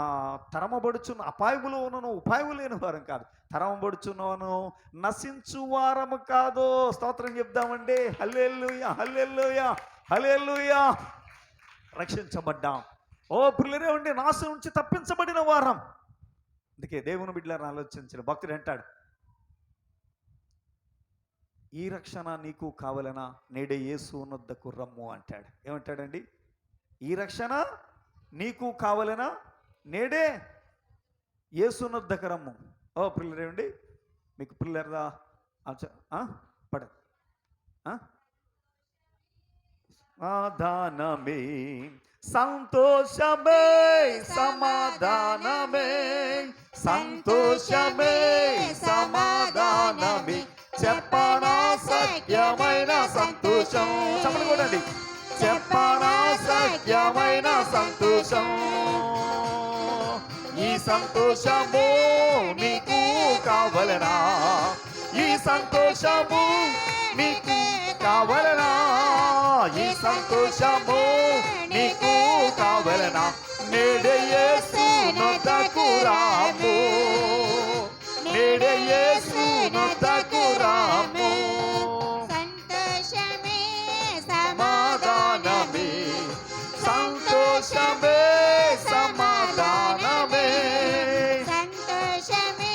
తరమబడుచున్న అపాయములో ఉన్నను ఉపాయము లేని వారం కాదు, తరమబడుచున్నాను నశించు వారము కాదు. స్తోత్రం చెప్దామండి. హల్లెలూయా, హల్లెలూయా, హల్లెలూయా. రక్షించబడ్డాం. పిల్లరేమండి నాశనం నుంచి తప్పించబడిన వారం. అందుకే దేవుని బిడ్డలను ఆలోచించిన భక్తుడు అంటాడు, ఈ రక్షణ నీకు కావాలనా నేడే యేసు ఉన్నద్దకు రమ్ము అంటాడు. ఏమంటాడండి? ఈ రక్షణ నీకు కావాలనా నేడే యేసు ఉన్నద్దకు రమ్ము. పిల్లరేమండి మీకు పిల్లరా పడ సమాధానమే సంతోషమే, సమాధానమే సంతోషమే, సమాధానమే చెప్పనా సత్యమైన సంతోషం. చెప్పండి కూడండి. చెప్పనా సత్యమైన సంతోషం. ఈ సంతోషము నీకు కావలనా? ఈ సంతోషము నీకు కావలనా? ఈ సంతోషము నీకు కావలనా? నేడే యేసు నొద్దకు రాము, నేడే యేసు నొద్దకు రాము. సంతోషమే సమాధానమే, సంతోషమే సమాధానమే, సంతోషమే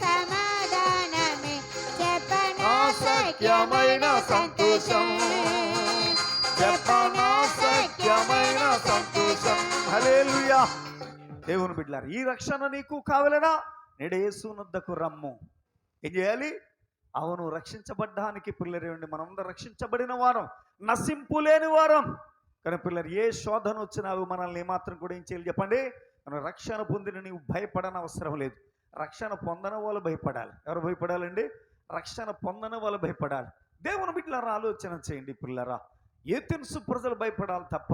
సమాధానమే చెప్పనా సత్యమైన సంతోషం. చెప్పనా సత్యమైన సంతోషం. హల్లెలూయా. దేవుని బిడ్డలారా, ఈ రక్షణ నీకు కావాలనా నేడే యేసు నొద్దకు రమ్ము. ఏం చేయాలి? అవును, రక్షించబడ్డానికి పిల్లరేండి మనందరం రక్షించబడిన వారం, నశింపు లేని వారం. కానీ పిల్లలు ఏ శోధన వచ్చినా అవి మనల్ని ఏమాత్రం కూడా ఏం చేయాలి చెప్పండి? మనం రక్షణ పొందిన నీవు భయపడని అవసరం లేదు. రక్షణ పొందని వాళ్ళు భయపడాలి. ఎవరు భయపడాలండి? రక్షణ పొందని వాళ్ళు భయపడాలి. దేవుని బిడ్డలారా ఆలోచన చేయండి పిల్లరా. ఏథెన్సు ప్రజలు భయపడాలి తప్ప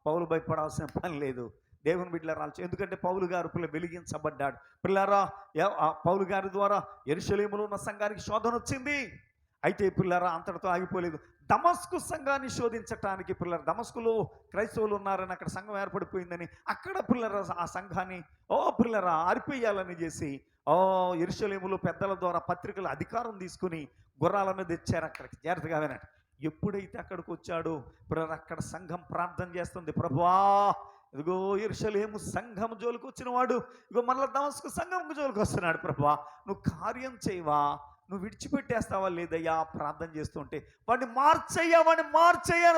పౌలు భయపడాల్సిన పని లేదు. దేవుని బిడ్డలారా ఎందుకంటే పౌలు గారు పిల్ల వెలిగించబడ్డాడు. పిల్లారా పౌలు గారి ద్వారా యెరూషలేములో ఉన్న సంఘానికి శోధన వచ్చింది. అయితే పిల్లరా అంతటితో ఆగిపోలేదు. దమస్కు సంఘాన్ని శోధించటానికి పిల్లలు, దమస్కులో క్రైస్తవులు ఉన్నారని అక్కడ సంఘం ఏర్పడిపోయిందని అక్కడ పిల్లరా ఆ సంఘాన్ని పిల్లరా ఆరిపోయాలని చేసి యెరూషలేములో పెద్దల ద్వారా పత్రికల అధికారం తీసుకుని గుర్రాల మీద తెచ్చారు అక్కడికి. జాగ్రత్తగా వినండి. ఎప్పుడైతే అక్కడికి వచ్చాడో పిల్లలు అక్కడ సంఘం ప్రార్థన చేస్తుంది, ప్రభువా ఇదిగో యెరూషలేము సంఘం జోలికి వచ్చిన వాడు ఇగో మళ్ళీ దమస్కు సంఘం జోలికి వస్తున్నాడు, ప్రభువా నువ్వు కార్యం చేయవా, నువ్వు విడిచిపెట్టేస్తావా లేదయ్యా ప్రార్థన చేస్తుంటే, వాడిని మార్చయ్యా అని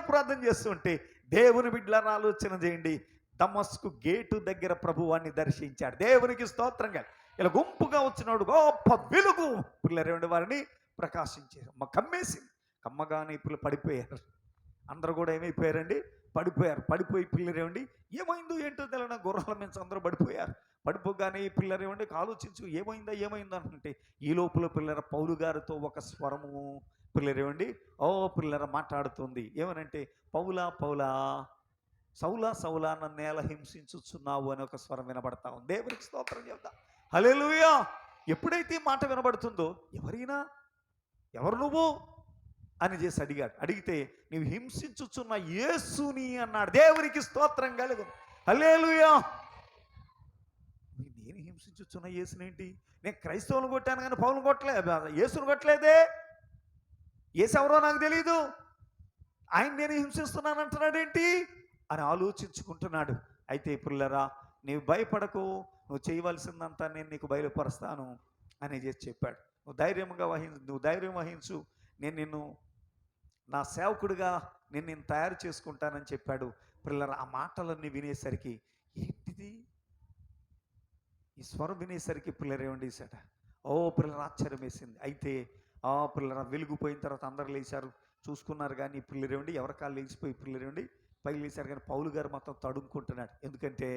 ప్రార్థన చేస్తుంటే దేవుని బిడ్డలను ఆలోచన చేయండి. దమస్కు గేటు దగ్గర ప్రభువాన్ని దర్శించాడు. దేవునికి స్తోత్రంగా. ఇలా గుంపుగా వచ్చినాడు గొప్ప వెలుగు పిల్లరేండి వారిని ప్రకాశించారు. కమ్మేసింది. కమ్మగానే పిల్లలు పడిపోయారు. అందరూ కూడా ఏమైపోయారండి? పడిపోయి పిల్లరేమండి ఏమైందో ఏంటో తెలియని గుర్రాల మీద అందరూ పడిపోగానే ఈ పిల్లరేమండి ఆలోచించు ఏమైందో అంటే ఈ లోపల పిల్లర పౌలు గారితో ఒక స్వరము పిల్లరేమండి పిల్లర మాట్లాడుతుంది. ఏమనంటే పౌలా సౌలా నన్ను నేల హింసించుచున్నావు అని ఒక స్వరం వినబడతా ఉంది. దేవునికి స్తోత్రం చెప్తా. హల్లెలూయా. ఎప్పుడైతే ఈ మాట వినబడుతుందో ఎవరు నువ్వు అని చేసి అడిగాడు. అడిగితే నీవు హింసించుచున్న యేసుని అన్నాడు. దేవునికి స్తోత్రం కలుగు. హల్లెలూయా. నేను హింసించుచున్న యేసునేంటి? నేను క్రైస్తవులను కొట్టాను కానీ పౌలను కొట్టలేదు, యేసును కొట్టలేదే. యేసు ఎవరో నాకు తెలీదు, ఆయన నేను హింసిస్తున్నాను అంటున్నాడేంటి అని ఆలోచించుకుంటున్నాడు. అయితే పిల్లరా నీవు భయపడకు, నువ్వు చేయవలసిందంతా నేను నీకు బయలుపరుస్తాను అని చేసి చెప్పాడు. నువ్వు ధైర్యం వహించు, నేను నిన్ను నా సేవకుడిగా నేను తయారు చేసుకుంటానని చెప్పాడు. పిల్లరా ఆ మాటలన్నీ వినేసరికి ఏంటిది ఈ స్వరం వినేసరికి పిల్లరేమండి సట పిల్లలు ఆశ్చర్యం వేసింది. అయితే పిల్లరా వెలిగిపోయిన తర్వాత అందరు లేచారు, చూసుకున్నారు. కానీ పిల్లరేమండి ఎవరి కాళ్ళు లేచిపోయి పిల్లరేమండి పైకి లేచారు. కానీ పౌలు గారు మొత్తం తడుముకుంటున్నాడు. ఎందుకంటే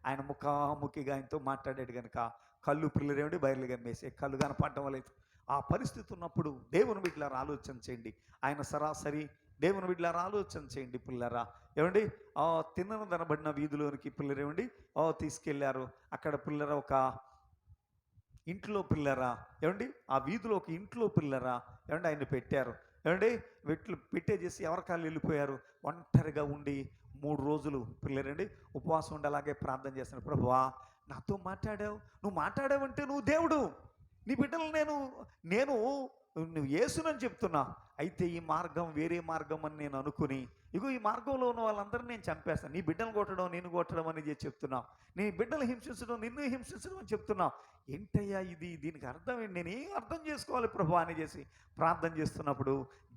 ఆయన ముఖాముఖిగా ఆయనతో మాట్లాడాడు కనుక కళ్ళు పిల్లరేమండి బయలు కమ్మేసి కళ్ళు కనపడడం వల్ల ఆ పరిస్థితి ఉన్నప్పుడు దేవుని బిడ్డలారా ఆలోచన చేయండి. ఆయన సరాసరి దేవుని బిడ్డలారా ఆలోచన చేయండి పిల్లరా. ఏమండి తిన్నను దనబడిన వీధిలోనికి పిల్లరేమండి తీసుకెళ్లారు. అక్కడ పిల్లర ఒక ఇంట్లో పిల్లరా ఏమండి ఆ వీధిలో ఒక ఇంట్లో పిల్లరా ఏమండి ఆయన పెట్టారు. ఏమండి పెట్టేసేసి ఎవరికాళ్ళు వెళ్ళిపోయారు. ఒంటరిగా ఉండి 3 రోజులు పిల్లరండి ఉపవాసం ఉండి అలాగే ప్రార్థన చేస్తున్నారు. ప్రభువా నాతో నువ్వు మాట్లాడావంటే నువ్వు దేవుడు, నీ బిడ్డలు నేను నువ్వు యేసునని చెప్తున్నా. అయితే ఈ మార్గం వేరే మార్గం అని నేను అనుకుని ఇగో ఈ మార్గంలో ఉన్న వాళ్ళందరినీ నేను చంపేస్తాను. నీ బిడ్డలు కొట్టడం నేను కొట్టడం అని చెప్తున్నావు, నీ బిడ్డలు హింసించడం నిన్ను హింసించడం అని చెప్తున్నావు. ఏంటయ్యా దీనికి అర్థం ఏంటి? నేను ఏం అర్థం చేసుకోవాలి ప్రభు అని చేసి ప్రార్థన చేస్తున్నప్పుడు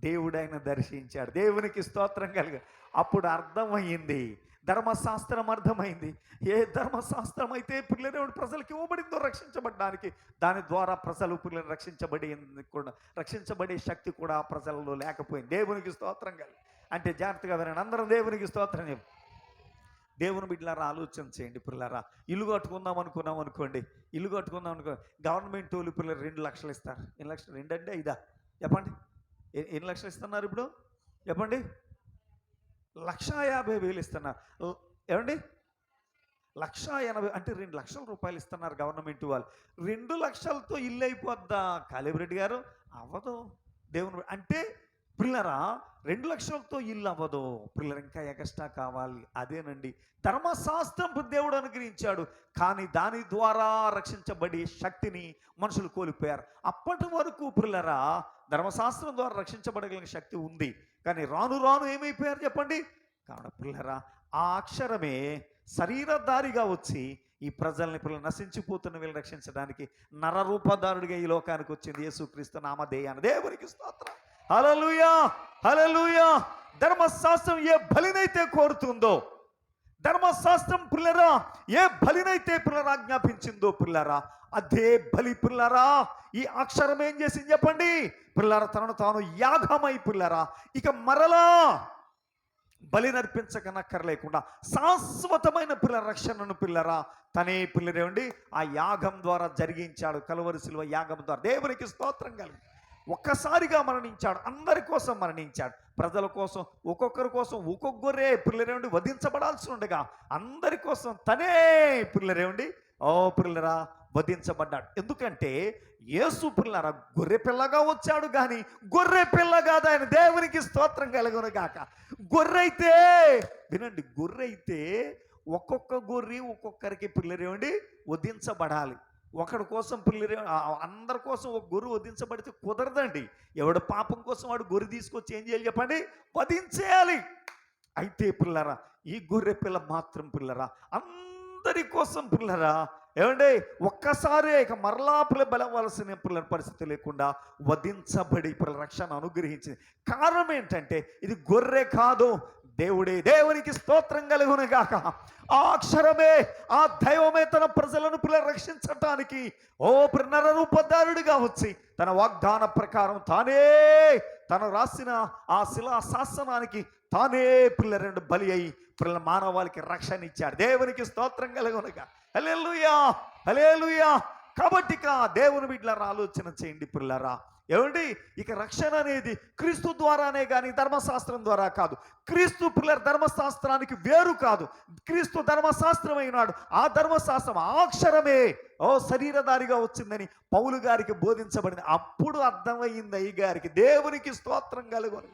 దేవుడు ఆయన దర్శించాడు. దేవునికి స్తోత్రం కలిగి అప్పుడు అర్థమయ్యింది, ధర్మశాస్త్రం అర్థమైంది. ఏ ధర్మశాస్త్రం అయితే పిల్లలు ప్రజలకు ఇవ్వబడిందో రక్షించబడడానికి, దాని ద్వారా ప్రజలు పిల్లలు రక్షించబడే శక్తి కూడా ప్రజలలో లేకపోయింది. దేవునికి స్తోత్రం కలిగి అంటే జాగ్రత్తగా వినండి అందరం. దేవునికి స్తోత్రం చెప్పి దేవుని బిడ్డలారా ఆలోచన చేయండి పిల్లరా. ఇల్లు కట్టుకుందాం అనుకోండి, గవర్నమెంట్ వాళ్ళు పిల్లలు 2 లక్షలు ఇస్తారు. ఎన్ని లక్షలు? 2 అంటే 5 చెప్పండి. ఎన్ని లక్షలు ఇస్తున్నారు ఇప్పుడు చెప్పండి? 1,50,000 ఇస్తున్నారు. ఏమండి 1,80,000 అంటే 2 లక్షల రూపాయలు ఇస్తున్నారు గవర్నమెంట్ వాళ్ళు. 2 లక్షలతో ఇల్లు అయిపోద్దా కాళీరెడ్డి గారు? అవ్వదు. దేవుని అంటే పిల్లరా 2 లక్షలతో ఇల్లు అవ్వదు పిల్లలు, ఇంకా ఎక్స్ట్రా కావాలి. అదేనండి ధర్మశాస్త్రం దేవుడు అనుగ్రహించాడు, కానీ దాని ద్వారా రక్షించబడే శక్తిని మనుషులు కోల్పోయారు. అప్పటి వరకు పిల్లరా ధర్మశాస్త్రం ద్వారా రక్షించబడగలిగిన శక్తి ఉంది, కానీ రాను ఏమైపోయారు చెప్పండి? కావున పిల్లరా ఆ అక్షరమే శరీరధారిగా వచ్చి ఈ ప్రజల్ని పిల్లలు నశించిపోతున్న వీళ్ళని రక్షించడానికి నరరూపధారుడిగా ఈ లోకానికి వచ్చింది యేసుక్రీస్తు నామధేయాన్ని. దేవునికి స్తోత్రం. హల్లెలూయా హల్లెలూయా. ధర్మశాస్త్రం ఏ బలినైతే కోరుతుందో, ధర్మశాస్త్రం పిల్లరా ఏ బలినైతే పిల్లరా ఆజ్ఞాపించిందో పిల్లరా అదే బలి పిల్లరా ఈ అక్షరం ఏం చేసింది చెప్పండి? పిల్లరా తనను తాను యాగమై పిల్లరా ఇక మరలా బలి నర్పించకనక్కర్లేకుండా శాశ్వతమైన పిల్లల రక్షణను పిల్లరా తనే పిల్లరేమండి ఆ యాగం ద్వారా జరిగించాడు. కలువరి శిలువ యాగం ద్వారా. దేవునికి స్తోత్రం కలిగి ఒక్కసారిగా మరణించాడు, అందరి కోసం మరణించాడు. ప్రజల కోసం ఒక్కొక్కరి కోసం ఒక్కొక్కరే పిల్లరేమండి వధించబడాల్సి ఉండగా అందరి కోసం తనే పిల్లరేమండి పిల్లరా వధించబడ్డాడు. ఎందుకంటే యేసు పిల్లరా గొర్రె పిల్లగా వచ్చాడు, కానీ గొర్రె పిల్ల కాదు ఆయన. దేవునికి స్తోత్రం కలుగును గాక. గొర్రె వినండి, గొర్రె ఒక్కొక్క గొర్రె ఒక్కొక్కరికి పిల్లరేమండి వధించబడాలి. ఒకడి కోసం పిల్లరే అందరి కోసం ఒక గొర్రె వధించబడితే కుదరదండి. ఎవడు పాపం కోసం వాడు గొర్రె తీసుకొచ్చి ఏం చేయాలి చెప్పండి? వధించేయాలి. అయితే పిల్లరా ఈ గొర్రె పిల్ల మాత్రం పిల్లరా అందరి కోసం పిల్లరా ఏమండి ఒక్కసారి ఇక మరలా బలవలసిన పిల్లల పరిస్థితి లేకుండా వధించబడి పిల్లల రక్షణ అనుగ్రహించింది. కారణం ఏంటంటే ఇది గొర్రె కాదు, దేవుడే. దేవునికి స్తోత్రం కలుగును గాక. ఆ అక్షరమే, ఆ దైవమే తన ప్రజలను పిల్లలు రక్షించటానికి నరరూపధారుడిగా వచ్చి తన వాగ్దాన ప్రకారం తానే తను రాసిన ఆ శిలా శాసనానికి తానే పిల్లలను బలి అయి పిల్లల మానవాళికి రక్షణ ఇచ్చాడు. దేవునికి స్తోత్రం కలుగునుగా. హల్లెలూయా, హల్లెలూయా. కాబట్టి దేవుని బిడ్డలారా ఆలోచన చేయండి పిల్లరా. ఏమండి ఇక రక్షణ అనేది క్రీస్తు ద్వారానే కానీ ధర్మశాస్త్రం ద్వారా కాదు. క్రీస్తు పిల్లల ధర్మశాస్త్రానికి వేరు కాదు. క్రీస్తు ధర్మశాస్త్రం అయినాడు. ఆ ధర్మశాస్త్రం ఆ అక్షరమే శరీరధారిగా వచ్చిందని పౌలు గారికి బోధించబడింది. అప్పుడు అర్థమయ్యింది అయ్యగారికి. దేవునికి స్తోత్రం కలుగును.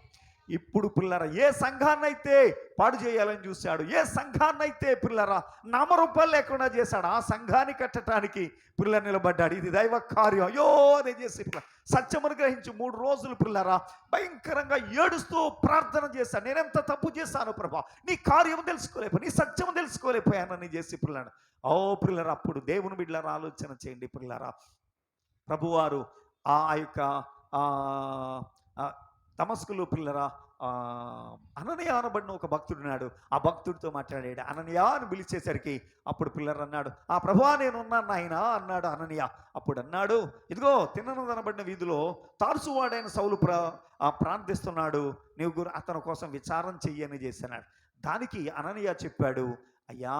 ఇప్పుడు పిల్లరా ఏ సంఘాన్నైతే పాడు చేయాలని చూశాడు, ఏ సంఘాన్నైతే పిల్లరా నామరూపాలు లేకుండా చేశాడు, ఆ సంఘాన్ని కట్టడానికి పిల్ల నిలబడ్డాడు. ఇది దైవ కార్యం. అయ్యో అని చేసి సత్యమును గ్రహించి 3 రోజులు పిల్లరా భయంకరంగా ఏడుస్తూ ప్రార్థన చేశాడు. నేనెంత తప్పు చేశాను ప్రభా, నీ కార్యం తెలుసుకోలేకపోయా, నీ సత్యం తెలుసుకోలేకపోయానని చేసి పిల్లడు. పిల్లరా అప్పుడు దేవుని బిడ్డలారా ఆలోచన చేయండి పిల్లరా. ప్రభువారు ఆ యొక్క దమస్కులో పిల్లరా అననీయ అనబడిన ఒక భక్తుడున్నాడు. ఆ భక్తుడితో మాట్లాడాడు. అననీయ అని పిలిచేసరికి అప్పుడు పిల్లరు అన్నాడు, ఆ ప్రభువా నేను ఉన్నాను నాయన అన్నాడు అననీయ. అప్పుడు అన్నాడు, ఇదిగో తిన్ననబడిన వీధిలో తార్సువాడైన సౌలు ప్రార్థిస్తున్నాడు, నీవు అతని కోసం విచారం చెయ్యని చేసినాడు. దానికి అననీయ చెప్పాడు, అయ్యా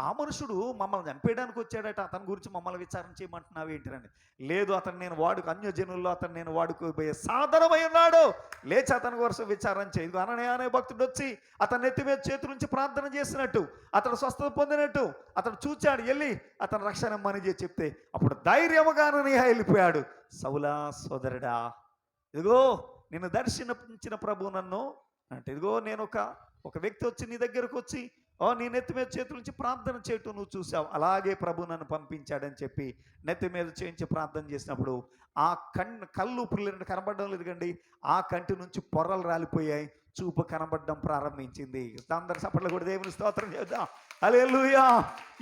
ఆ మనుషుడు మమ్మల్ని చంపేయడానికి వచ్చాడట, అతని గురించి మమ్మల్ని విచారణ చేయమంటున్నావు ఏంటిరండి? లేదు, అతను నేను అన్యజనుల్లో అతను నేను వాడుకోబోయే సాధనమై ఉన్నాడు, లేచి అతని కోసం విచారణ చేయదు. అననీయ అనే భక్తుడు వచ్చి అతని నెత్తి మీద చేతుల నుంచి ప్రార్థన చేసినట్టు, అతను స్వస్థత పొందినట్టు అతను చూచాడు. వెళ్ళి అతను రక్షణ ఇమ్మని చేసి చెప్తే అప్పుడు ధైర్యముగా అననీయ వెళ్ళిపోయాడు. సౌలా సోదరుడా, ఇదిగో నిన్ను దర్శించిన ప్రభు నన్ను అంటే, ఇదిగో నేను ఒక వ్యక్తి వచ్చి నీ దగ్గరకు వచ్చి నీ నెత్తి మీద చేతుల నుంచి ప్రార్థన చేయటం నువ్వు చూసావు, అలాగే ప్రభు నన్ను పంపించాడని చెప్పి నెత్తి మీద చేయించి ప్రార్థన చేసినప్పుడు ఆ కళ్ళు పిల్లలు కనబడడం లేదు కండి, ఆ కంటి నుంచి పొరలు రాలిపోయాయి, చూపు కనబడడం ప్రారంభించింది. అందరి సపట్లు కూడా దేవుని స్తోత్రం చేద్దాం. హల్లెలూయా.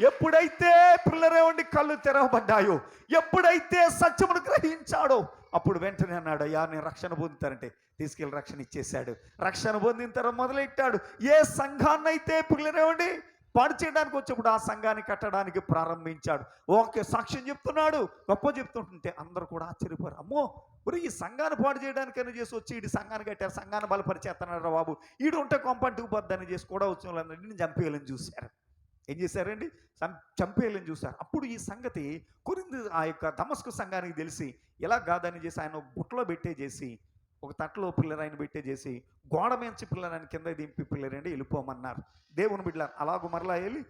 ఎప్పుడైతే పిల్లరేవండి కళ్ళు తెరవబడ్డాయో, ఎప్పుడైతే సత్యమును గ్రహించాడో అప్పుడు వెంటనే అన్నాడు, అయ్యా నేను రక్షణ పొందుతానంటే తీసుకెళ్ళి రక్షణ ఇచ్చేశాడు. రక్షణ పొందిన తర్వాత మొదలెట్టాడు. ఏ సంఘాన్నైతే పిల్లరేవండి పాడు చేయడానికి వచ్చినప్పుడు ఆ సంఘాన్ని కట్టడానికి ప్రారంభించాడు. ఓకే సాక్ష్యం చెప్తున్నాడు, గొప్ప చెప్తుంటుంటే అందరూ కూడా ఆశ్చర్యపోయారు. అమ్మో మరి ఈ సంఘాన్ని పాడు చేయడానికైనా చేసి వచ్చి ఈడు సంఘాన్ని కట్టారు, సంఘాన్ని బలపరిచేస్తున్నాడు బాబు, ఈడు ఉంటే కొంపంటికి పోద్దని చేసి కూడా వచ్చిన వాళ్ళందరినీ చంపేయాలని చూశారు. ఏం చేశారండి? చంపేయాలని చూశారు. అప్పుడు ఈ సంగతి కొరింథీ ఆ యొక్క దమస్కు సంఘానికి తెలిసి ఇలా కాదని చేసి ఆయన బుట్టలో పెట్టేసి ఒక తట్లో పిల్లరాయన పెట్టేసి గోడ మేంచి పిల్లరాయన కింద దింపి పిల్లరండి వెళ్ళిపోమన్నారు. దేవుని బిడ్డలారా అలాగూ మరలా వెళ్ళి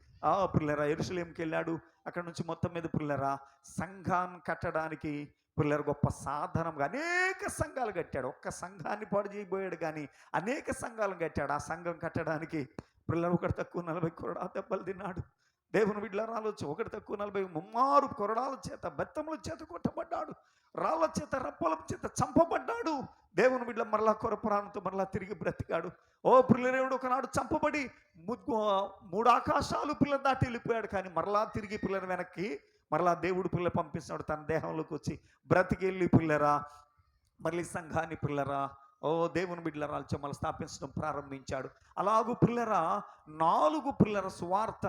పిల్లరా యెరూషలేముకి వెళ్ళాడు. అక్కడ నుంచి మొత్తం మీద పిల్లరా సంఘాన్ని కట్టడానికి పిల్లలు గొప్ప సాధనంగా అనేక సంఘాలు కట్టాడు. ఒక్క సంఘాన్ని పాడు చేయబోయాడు కానీ అనేక సంఘాలను కట్టాడు. ఆ సంఘం కట్టడానికి పిల్లలు ఒకటి తక్కువ 40 కొరడా దెబ్బలు తిన్నాడు. దేవుని బిడ్డలారా ఆలోచన, ఒకటి తక్కువ 40 ముమ్మారు కొరడాల చేత బెత్తముల చేత కొట్టబడ్డాడు, రాళ్ళ చేత రప్పల చేత చంపబడ్డాడు. దేవుని బిడ్డ మరలా కొరపురాణంతో మరలా తిరిగి బ్రతికాడు. పిల్లరేవుడు ఒకనాడు చంపబడి 3 ఆకాశాలు పిల్లలు దాటి వెళ్ళిపోయాడు. కానీ మరలా తిరిగి పిల్లని వెనక్కి మరలా దేవుడు పిల్ల పంపిస్తున్నాడు, తన దేహంలోకి వచ్చి బ్రతికి వెళ్ళి పిల్లరా మళ్ళీ సంఘాన్ని పిల్లరా దేవుని బిడ్డల మళ్ళీ స్థాపించడం ప్రారంభించాడు. అలాగూ పిల్లరా 4 పిల్లల సువార్త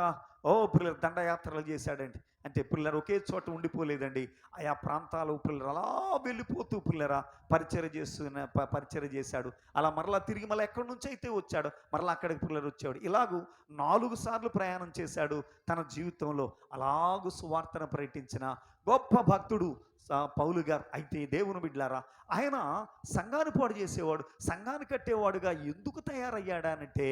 పిల్లల దండయాత్రలు చేశాడండి. అంటే పిల్లలు ఒకే చోట ఉండిపోలేదండి. ఆయా ప్రాంతాలు పిల్లలు అలా వెళ్ళిపోతూ పిల్లరా పరిచర్య చేశాడు. అలా మరలా తిరిగి మళ్ళీ ఎక్కడి నుంచి అయితే వచ్చాడో మరలా అక్కడికి పిల్లలు వచ్చాడు. ఇలాగూ 4 సార్లు ప్రయాణం చేశాడు తన జీవితంలో. అలాగూ సువార్తను ప్రకటించిన గొప్ప భక్తుడు పౌలు గారు. అయితే దేవుని బిడ్డలారా, ఆయన సంఘాన్ని పాడు చేసేవాడు, సంఘాన్ని కట్టేవాడుగా ఎందుకు తయారయ్యాడానంటే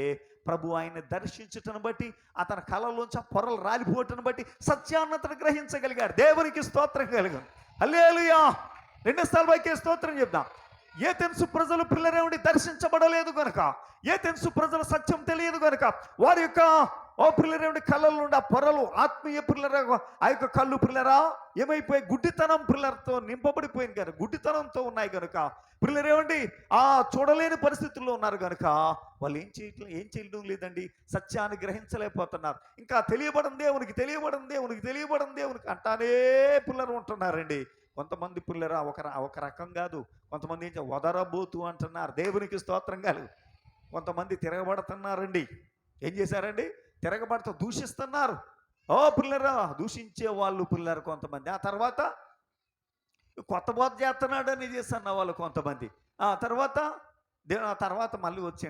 ప్రభు ఆయన్ని దర్శించుటను బట్టి, అతని కళలోంచి ఆ పొరలు రాలిపోవటను బట్టి సత్యాన్నతను గ్రహించగలిగాడు. దేవునికి స్తోత్రం కలిగాను. హల్లెలూయా. 2 సార్లు పైకి స్తోత్రం చెప్దాం. ఏథెన్సు ప్రజలు పిల్లరేవుడి దర్శించబడలేదు గనుక, ఏథెన్సు ప్రజల సత్యం తెలియదు గనుక వారి యొక్క పిల్లరేవుడి కళ్ళ నుండి ఆ పొరలు ఆత్మీయ పిల్లర ఆ యొక్క కళ్ళు పిల్లరా ఏమైపోయి గుడ్డితనం పిల్లలతో నింపబడిపోయింది కనుక, గుడ్డితనంతో ఉన్నాయి కనుక పిల్లరేవండి ఆ చూడలేని పరిస్థితుల్లో ఉన్నారు కనుక వాళ్ళు ఏం చేయడం లేదండి, సత్యాన్ని గ్రహించలేకపోతున్నారు. ఇంకా తెలియబడం దేవునికి అంటానే పిల్లలు ఉంటున్నారండి. కొంతమంది పిల్లరా ఒక రకం కాదు, కొంతమంది ఏం వదరబోతు అంటున్నారు. దేవునికి స్తోత్రం కలుగు. కొంతమంది తిరగబడుతున్నారండి. ఏం చేశారండి? తిరగబడుతూ దూషిస్తున్నారు. పిల్లరా దూషించే వాళ్ళు పిల్లరు కొంతమంది. ఆ తర్వాత కొత్త బోధ చేస్తున్నాడు అని చేస్తున్న వాళ్ళు కొంతమంది. ఆ తర్వాత మళ్ళీ వచ్చి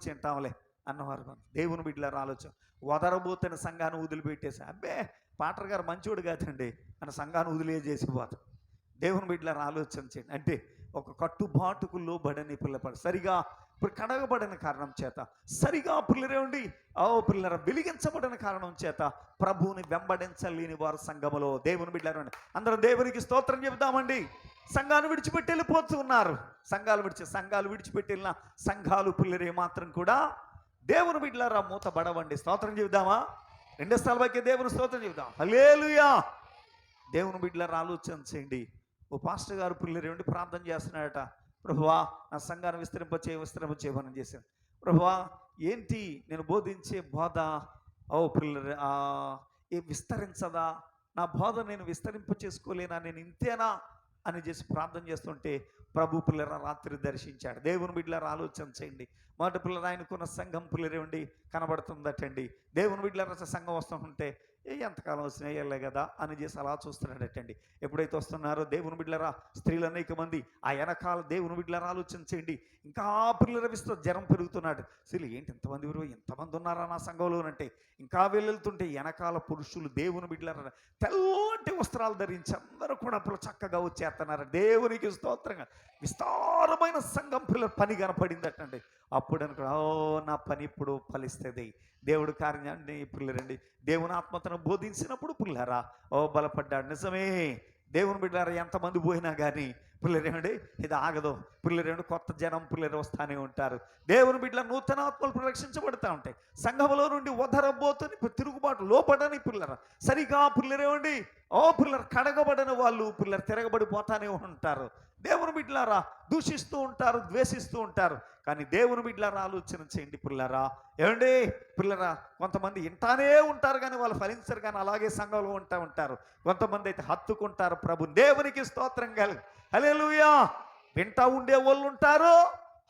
వింటాంలే అన్నవారు. దేవుని బిడ్డలారా ఆలోచన. వదరబోతున్న సంఘాన్ని వదిలిపెట్టేసి అబ్బే పాటర్ గారు మంచోడు కాదండి అని సంఘాన్ని వదిలేసేసిపోతాం. దేవుని బిడ్డలారా ఆలోచన చేయండి. అంటే ఒక కట్టుబాటుకు లోబడని పిల్లపడి సరిగా కడగబడిన కారణం చేత, సరిగా పిల్లరేండి పిల్లర వెలిగించబడిన కారణం చేత ప్రభువుని వెంబడించలేని వారు సంఘములో. దేవుని బిడ్డలారా అందరూ దేవునికి స్తోత్రం చెబుదామండి. సంఘాన్ని విడిచిపెట్టి వెళ్ళిపోతూ ఉన్నారు. సంఘాలు విడిచిపెట్టి వెళ్ళిన సంఘాలు పిల్లరే మాత్రం కూడా దేవుని బిడ్డలారా మూతబడవండి. స్తోత్రం చెబుదామా? 2 స్థలాలకి దేవుని స్తోత్రం చెబుదాం. హల్లెలూయా. దేవుని బిడ్డలారా ఆలోచన చేయండి. ఓ పాస్టర్ గారు పిల్లరేండి ప్రార్థన చేస్తున్నాడట. ప్రభువా నా సంఘాన్ని విస్తరింపచేయమని చేశాను. ప్రభువా ఏంటి నేను బోధించే బోధ పిల్లలు విస్తరించదా, నా బోధ నేను విస్తరింపచేసుకోలేనా, నేను ఇంతేనా అని చేసి ప్రార్థన చేస్తుంటే ప్రభు పిల్లల రాత్రి దర్శించాడు. దేవుని బిడ్డలారా ఆలోచన చేయండి. మొదటి పిల్లలు ఆయనకున్న సంఘం పిల్లరేండి కనబడుతుందటండి. దేవుని బిడ్డలారా సంఘం వస్తుంటే ఎంతకాలం వచ్చినా వెళ్ళే కదా అని చేసి అలా చూస్తున్నాడటండి. ఎప్పుడైతే వస్తున్నారో దేవుని బిడ్డలారా స్త్రీలు అనేక మంది ఆ వెనకాల దేవుని బిడ్డలారా ఆలోచన చేయండి. ఇంకా పిల్లల జనం పెరుగుతున్నాడు. అసలు ఏంటి ఎంతమంది ఉన్నారా నా సంఘంలోనంటే ఇంకా వెళ్తుంటే వెనకాల పురుషులు దేవుని బిడ్డలారా తెల్లటి వస్త్రాలు ధరించి అందరూ కూడా పిల్లలు చక్కగా వచ్చేస్తున్నారు. దేవునికి స్తోత్రంగా విస్తారమైన సంఘం పిల్లల పని కనపడిందటండి. అప్పుడు అనుకో నా పని ఇప్పుడు ఫలిస్తుంది. దేవుడు కార్యాన్ని పిల్లరండి దేవుని ఆత్మతను బోధించినప్పుడు పిల్లరా బలపడ్డాడు. నిజమే. దేవుని బిడ్డలారా ఎంతమంది పోయినా కానీ పిల్లరేమండి ఇది ఆగదు. పిల్లరేమండి కొత్త జనం పిల్లలు వస్తూనే ఉంటారు. దేవుని బిడ్డల నూతన ఆత్మలు రక్షించబడుతూ ఉంటాయి. సంఘములో నుండి వదరబోతుని తిరుగుబాటు లోపడని పిల్లర సరిగా పిల్లరేమండి పిల్లలు కడగబడని వాళ్ళు పిల్లలు తిరగబడిపోతానే ఉంటారు. దేవుని బిడ్డలారా దూషిస్తూ ఉంటారు, ద్వేషిస్తూ ఉంటారు. కానీ దేవుని బిడ్డలారా ఆలోచన చేయండి పిల్లరా. ఏమండి పిల్లరా కొంతమంది ఇంటానే ఉంటారు కానీ వాళ్ళు ఫలించరు, కానీ అలాగే సంఘంలో ఉంటారు. కొంతమంది అయితే హత్తుకుంటారు ప్రభు. దేవునికి స్తోత్రం కలుగు. హల్లెలూయా. వింటా ఉండే వాళ్ళు ఉంటారు,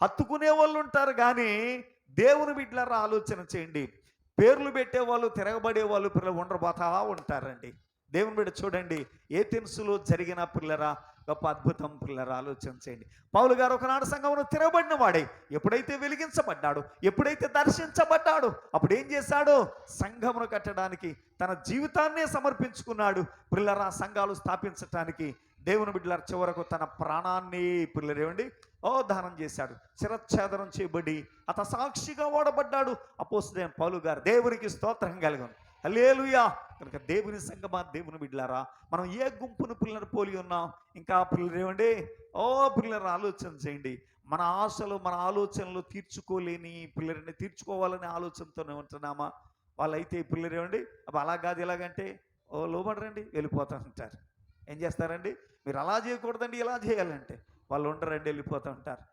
హత్తుకునే వాళ్ళు ఉంటారు. కానీ దేవుని బిడ్డలారా ఆలోచన చేయండి. పేర్లు పెట్టేవాళ్ళు తిరగబడే వాళ్ళు పిల్లలు ఉండబోతా ఉంటారండి. దేవుని బిడ్డ చూడండి ఏథెన్సులో జరిగిన పిల్లరా గొప్ప అద్భుతం పిల్లరా ఆలోచన చేయండి. పౌలు గారు ఒకనాడు సంఘమును తిరగబడిన వాడే ఎప్పుడైతే వెలిగించబడ్డాడు, ఎప్పుడైతే దర్శించబడ్డాడు, అప్పుడు ఏం చేశాడు? సంఘమును కట్టడానికి తన జీవితాన్నే సమర్పించుకున్నాడు. పిల్లరా సంఘాలు స్థాపించటానికి దేవుని బిడ్డలారా చివరకు తన ప్రాణాన్ని పిల్లరేమండి దానం చేశాడు. శిరచ్ఛేదనం చేయబడి అత సాక్షిగా ఓడబడ్డాడు అపోస్తలుడైన పౌలు గారు. దేవునికి స్తోత్రం కలుగును. హల్లెలూయా. కనుక దేవుని సంఘమా, దేవుని బిడ్డలారా మనం ఏ గుంపును పిల్లలు పోలి ఉన్నాం? ఇంకా పిల్లరేమండి పిల్లలు ఆలోచన చేయండి. మన ఆశలు మన ఆలోచనలు తీర్చుకోలేని పిల్లలని తీర్చుకోవాలనే ఆలోచనతోనే ఉంటున్నామా? వాళ్ళైతే పిల్లరేమండి అలా కాదు ఇలాగంటే లోబడరండి వెళ్ళిపోతూ ఉంటారు. ఏం చేస్తారండి? మీరు అలా చేయకూడదండి ఇలా చేయాలంటే వాళ్ళు ఉండరండి వెళ్ళిపోతూ ఉంటారు.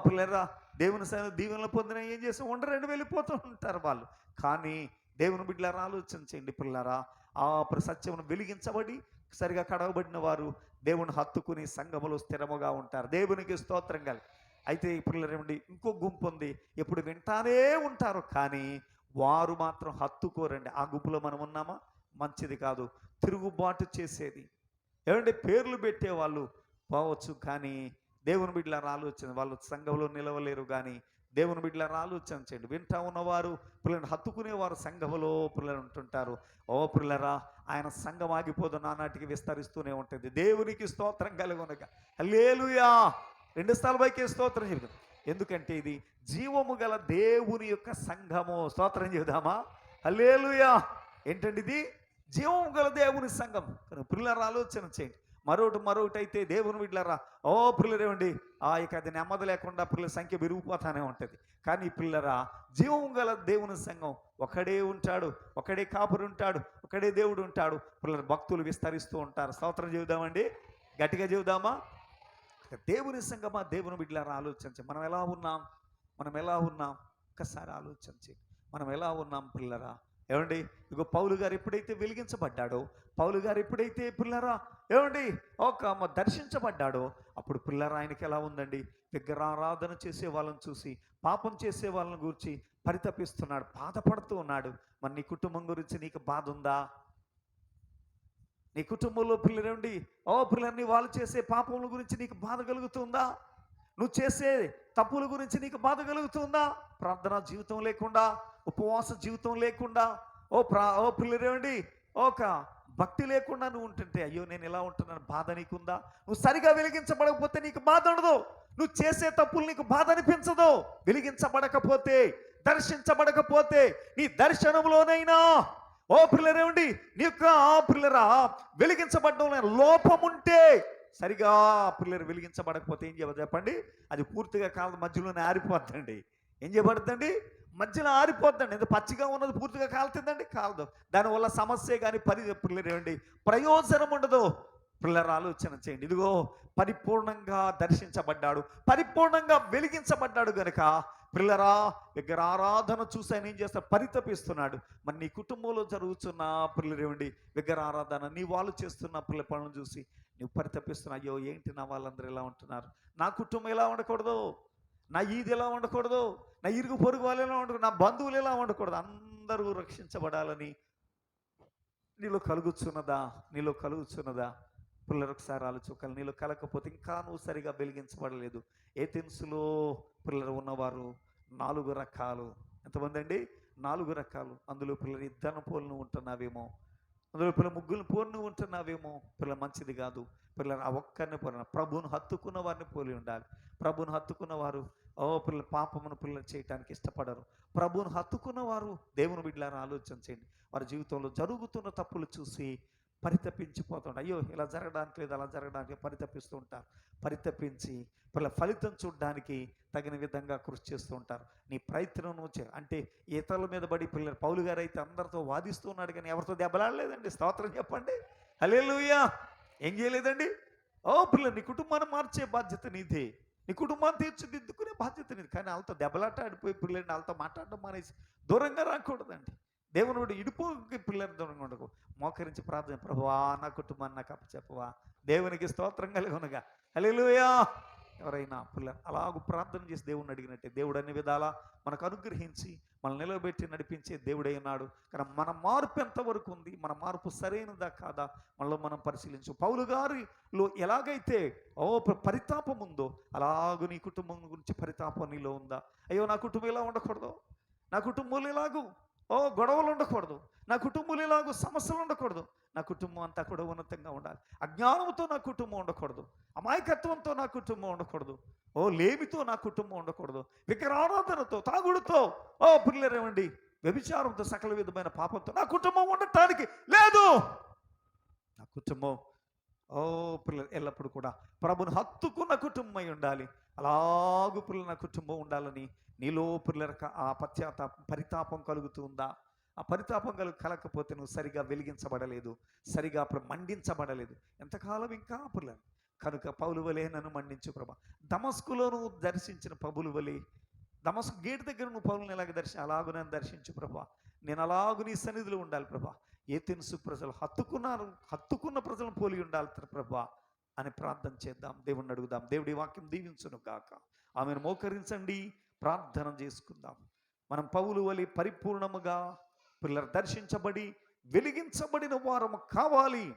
పిల్లరా దేవుని దీవెనలు పొందిన ఏం చేసి ఉండరండి వెళ్ళిపోతూ ఉంటారు వాళ్ళు. కానీ దేవుని బిడ్డలారా ఆలోచన చేయండి పిల్లరా సత్యమును వెలిగించబడి సరిగా కడగబడిన వారు దేవుని హత్తుకుని సంఘములో స్థిరముగా ఉంటారు. దేవునికి స్తోత్రం కలుగు. అయితే పిల్లరేమండి ఇంకో గుంపు ఉంది, ఎప్పుడు వింటానే ఉంటారు కానీ వారు మాత్రం హత్తుకోరండి. ఆ గుంపులో మనం ఉన్నామా? మంచిది కాదు. తిరుగుబాటు చేసేది. ఏమంటే పేర్లు పెట్టేవాళ్ళు పోవచ్చు, కానీ దేవుని బిడ్డలారా ఆలోచన, వాళ్ళు సంఘంలో నిలవలేరు. కానీ దేవుని బిడ్డలారా ఆలోచన చేయండి. వింటా ఉన్నవారు, పిల్లలను హత్తుకునేవారు సంఘంలో పిల్లలు ఉంటుంటారు. ఓ పిల్లరా, ఆయన సంఘం ఆగిపోదు, నానాటికి విస్తరిస్తూనే ఉంటుంది. దేవునికి స్తోత్రం కలుగునగా. హల్లెలూయా. 2 స్థలాల పైకి స్తోత్రం చెబుతాం. ఎందుకంటే ఇది జీవము గల దేవుని యొక్క సంఘము. స్తోత్రం చెబుదామా? హల్లెలూయా. ఏంటండి ఇది? జీవము గల దేవుని సంఘం. పిల్లలు ఆలోచన చేయండి. మరొకటి అయితే దేవుని బిడ్డలారా, ఓ పిల్లరేమండి, ఇక అది నెమ్మది లేకుండా పిల్లల సంఖ్య పెరిగిపోతానే ఉంటుంది. కానీ పిల్లరా, జీవము గల దేవుని సంఘం ఒకడే ఉంటాడు, ఒకడే కాపురు ఉంటాడు, ఒకడే దేవుడు ఉంటాడు. పిల్లల భక్తులు విస్తరిస్తూ ఉంటారు. స్తోత్రం చెబుదామండి, గట్టిగా చెబుదామా? దేవుని సంఘమా, దేవుని బిడ్డలారా ఆలోచించి మనం ఎలా ఉన్నాం ఒక్కసారి ఆలోచించి మనం ఎలా ఉన్నాం పిల్లరా. ఏమండి, ఇగో పౌలు గారు ఎప్పుడైతే వెలిగించబడ్డాడో, పౌలు గారు ఎప్పుడైతే పిల్లరా ఏమండి దర్శించబడ్డాడో, అప్పుడు పిల్లరా ఆయనకి ఎలా ఉందండి? విగ్రహారాధన చేసే వాళ్ళని చూసి, పాపం చేసే వాళ్ళని గురించి పరితపిస్తున్నాడు, బాధపడుతూ ఉన్నాడు. మరి నీ కుటుంబం గురించి నీకు బాధ ఉందా? నీ కుటుంబంలో పిల్లలండి, పిల్లల్ని వాళ్ళు చేసే పాపముల గురించి నీకు బాధ కలుగుతుందా? నువ్వు చేసే తప్పుల గురించి నీకు బాధ కలుగుతుందా? ప్రార్థనా జీవితం లేకుండా, ఉపవాస జీవితం లేకుండా, పిల్లరేమండి ఒక భక్తి లేకుండా నువ్వు ఉంటుంటే, అయ్యో నేను ఎలా ఉంటున్నాను బాధ నీకుందా? నువ్వు సరిగా వెలిగించబడకపోతే నీకు బాధ ఉండదు. నువ్వు చేసే తప్పులు నీకు బాధ అనిపించదు. వెలిగించబడకపోతే, దర్శించబడకపోతే, నీ దర్శనంలోనైనా పిల్లరేమండి నీ యొక్క పిల్లరా వెలిగించబడ్డం లోపం ఉంటే, సరిగా పిల్లలు వెలిగించబడకపోతే ఏం చేయబడి చెప్పండి? అది పూర్తిగా కాలదు, మధ్యలోనే ఆరిపోద్దండి. ఏం చేయబడుతుందండి? మధ్యలో ఆరిపోద్దండి. ఎందుకు? పచ్చిగా ఉన్నది పూర్తిగా కాలుతుందండి? కాలదు. దానివల్ల సమస్య కానీ పిల్లరేమండి ప్రయోజనం ఉండదు. పిల్లలు ఆలోచన చేయండి. ఇదిగో పరిపూర్ణంగా దర్శించబడ్డాడు, పరిపూర్ణంగా వెలిగించబడ్డాడు గనుక పిల్లరా విగ్రహారాధన చూసి ఆయన ఏం చేస్తాడు? పరితపిస్తున్నాడు. మరి నీ కుటుంబంలో జరుగుతున్న పిల్లరేమండి విగ్రహారాధన, నీ వాళ్ళు చేస్తున్న పిల్ల పనులను చూసి నువ్వు పరితపిస్తున్నావు. అయ్యో ఏంటి నా వాళ్ళందరూ ఎలా ఉంటున్నారు, నా కుటుంబం ఎలా ఉండకూడదు, నా ఈది ఎలా ఉండకూడదు, నా ఇరుగు పొరుగు వాళ్ళు ఎలా ఉండకూడదు, నా బంధువులు ఎలా ఉండకూడదు, అందరూ రక్షించబడాలని నీలో కలుగుతున్నదా? పిల్లలు ఒకసారి ఆలోచన. నీలో కలకపోతే ఇంకా నువ్వు సరిగా వెలిగించబడలేదు. ఏథెన్సులో పిల్లలు ఉన్నవారు 4 రకాలు. ఎంతమంది అండి? 4 రకాలు. అందులో పిల్లలు ఇద్దరు పోలను ఉంటున్నావేమో, అందులో పిల్లలు ముగ్గురు పోలను ఉంటున్నావేమో. పిల్లలు మంచిది కాదు. పిల్లలు ఆ ఒక్కరిని పోలిన ప్రభువును హత్తుకున్న వారిని పోలి ఉండాలి. ప్రభువును హత్తుకున్న వారు పిల్లలు పాపమును పిల్లలు చేయడానికి ఇష్టపడరు. ప్రభువును హత్తుకున్న వారు దేవుని బిడ్డలారా ఆలోచన చేయండి. వారి జీవితంలో జరుగుతున్న తప్పులు చూసి పరితపించిపోతుంటారు. అయ్యో ఇలా జరగడానికి లేదు, అలా జరగడానికి పరితపిస్తూ ఉంటారు. పరితపించి పిల్లల ఫలితం చూడడానికి తగిన విధంగా కృషి చేస్తూ ఉంటారు. నీ ప్రయత్నం అంటే ఇతరుల మీద పడి పిల్లలు పౌలు గారు అయితే అందరితో వాదిస్తూ ఉన్నాడు, కానీ ఎవరితో దెబ్బలాడలేదండి. స్తోత్రం చెప్పండి. హల్లెలూయా. ఏం చేయలేదండి? పిల్లలు నీ కుటుంబాన్ని మార్చే బాధ్యత నీదే, నీ కుటుంబాన్ని తీర్చిదిద్దుకునే బాధ్యత నీది. కానీ వాళ్ళతో దెబ్బలాట ఆడిపోయి పిల్లల్ని వాళ్ళతో మాట్లాడడం మానేసి దూరంగా రాకూడదండి. దేవుని ఇడిపోకి పిల్లలు దూరంగా ఉండకు. మోకరించి ప్రార్థన, ప్రభువా నా కుటుంబాన్ని నాకు అప్పచెప్పవా. దేవునికి స్తోత్రం కలుగునుగా. హల్లెలూయా. ఎవరైనా పిల్లలు అలాగూ ప్రార్థన చేసి దేవుడిని అడిగినట్టే దేవుడు అన్ని విధాలా మనకు అనుగ్రహించి మనల్ని నిలబెట్టి నడిపించే దేవుడై ఉన్నాడు. కానీ మన మార్పు ఎంతవరకు ఉంది, మన మార్పు సరైనదా కాదా మనలో మనం పరిశీలించు. పౌలు గారిలో ఎలాగైతే పరితాపం ఉందో, అలాగూ నీ కుటుంబం గురించి పరితాపం నీలో ఉందా? అయ్యో నా కుటుంబం ఇలా ఉండకూడదు, నా కుటుంబంలో ఇలాగూ గొడవలు ఉండకూడదు, నా కుటుంబంలో ఇలాగూ సమస్యలు ఉండకూడదు, నా కుటుంబం అంతా కూడా ఉన్నతంగా ఉండాలి. అజ్ఞానంతో నా కుటుంబం ఉండకూడదు, అమాయకత్వంతో నా కుటుంబం ఉండకూడదు, లేమితో నా కుటుంబం ఉండకూడదు, విగ్రహారాధనతో, తాగుడుతో, పిల్లరేమండి వ్యభిచారంతో, సకల విధమైన పాపంతో నా కుటుంబం ఉండటానికి లేదు. నా కుటుంబం పిల్లలు ఎల్లప్పుడు కూడా ప్రభుని హత్తుకున్న కుటుంబమై ఉండాలి. అలాగూ పిల్లలు నా కుటుంబం ఉండాలని నీలో పిల్లలకు ఆ పరితాపం కలుగుతుందా? ఆ పరితాపం కలగకపోతే నువ్వు సరిగా వెలిగించబడలేదు, సరిగా మండించబడలేదు. ఎంతకాలం ఇంకా పిల్లలు కనుక పౌలు వలె నన్ను మండించు ప్రభా. దమస్కులో నువ్వు దర్శించిన పౌలు వలె, దమస్కు గేటు దగ్గర నువ్వు పౌలను ఎలాగ అలాగూ నన్ను దర్శించు ప్రభా. నేను అలాగూ నీ సన్నిధిలో ఉండాలి ప్రభా. ఏథెన్సు ప్రజలు హత్తుకున్న ప్రజలను పోలి ఉండాలి ప్రభా అని ప్రార్థన చేద్దాం. దేవుణ్ణి అడుగుదాం. దేవుడి వాక్యం దీవించును గాక. ఆమెను మోకరించండి, ప్రార్థన చేసుకుందాం. మనం పౌలు వలె పరిపూర్ణముగా పిల్లలు దర్శించబడి వెలిగించబడిన వారము కావాలి.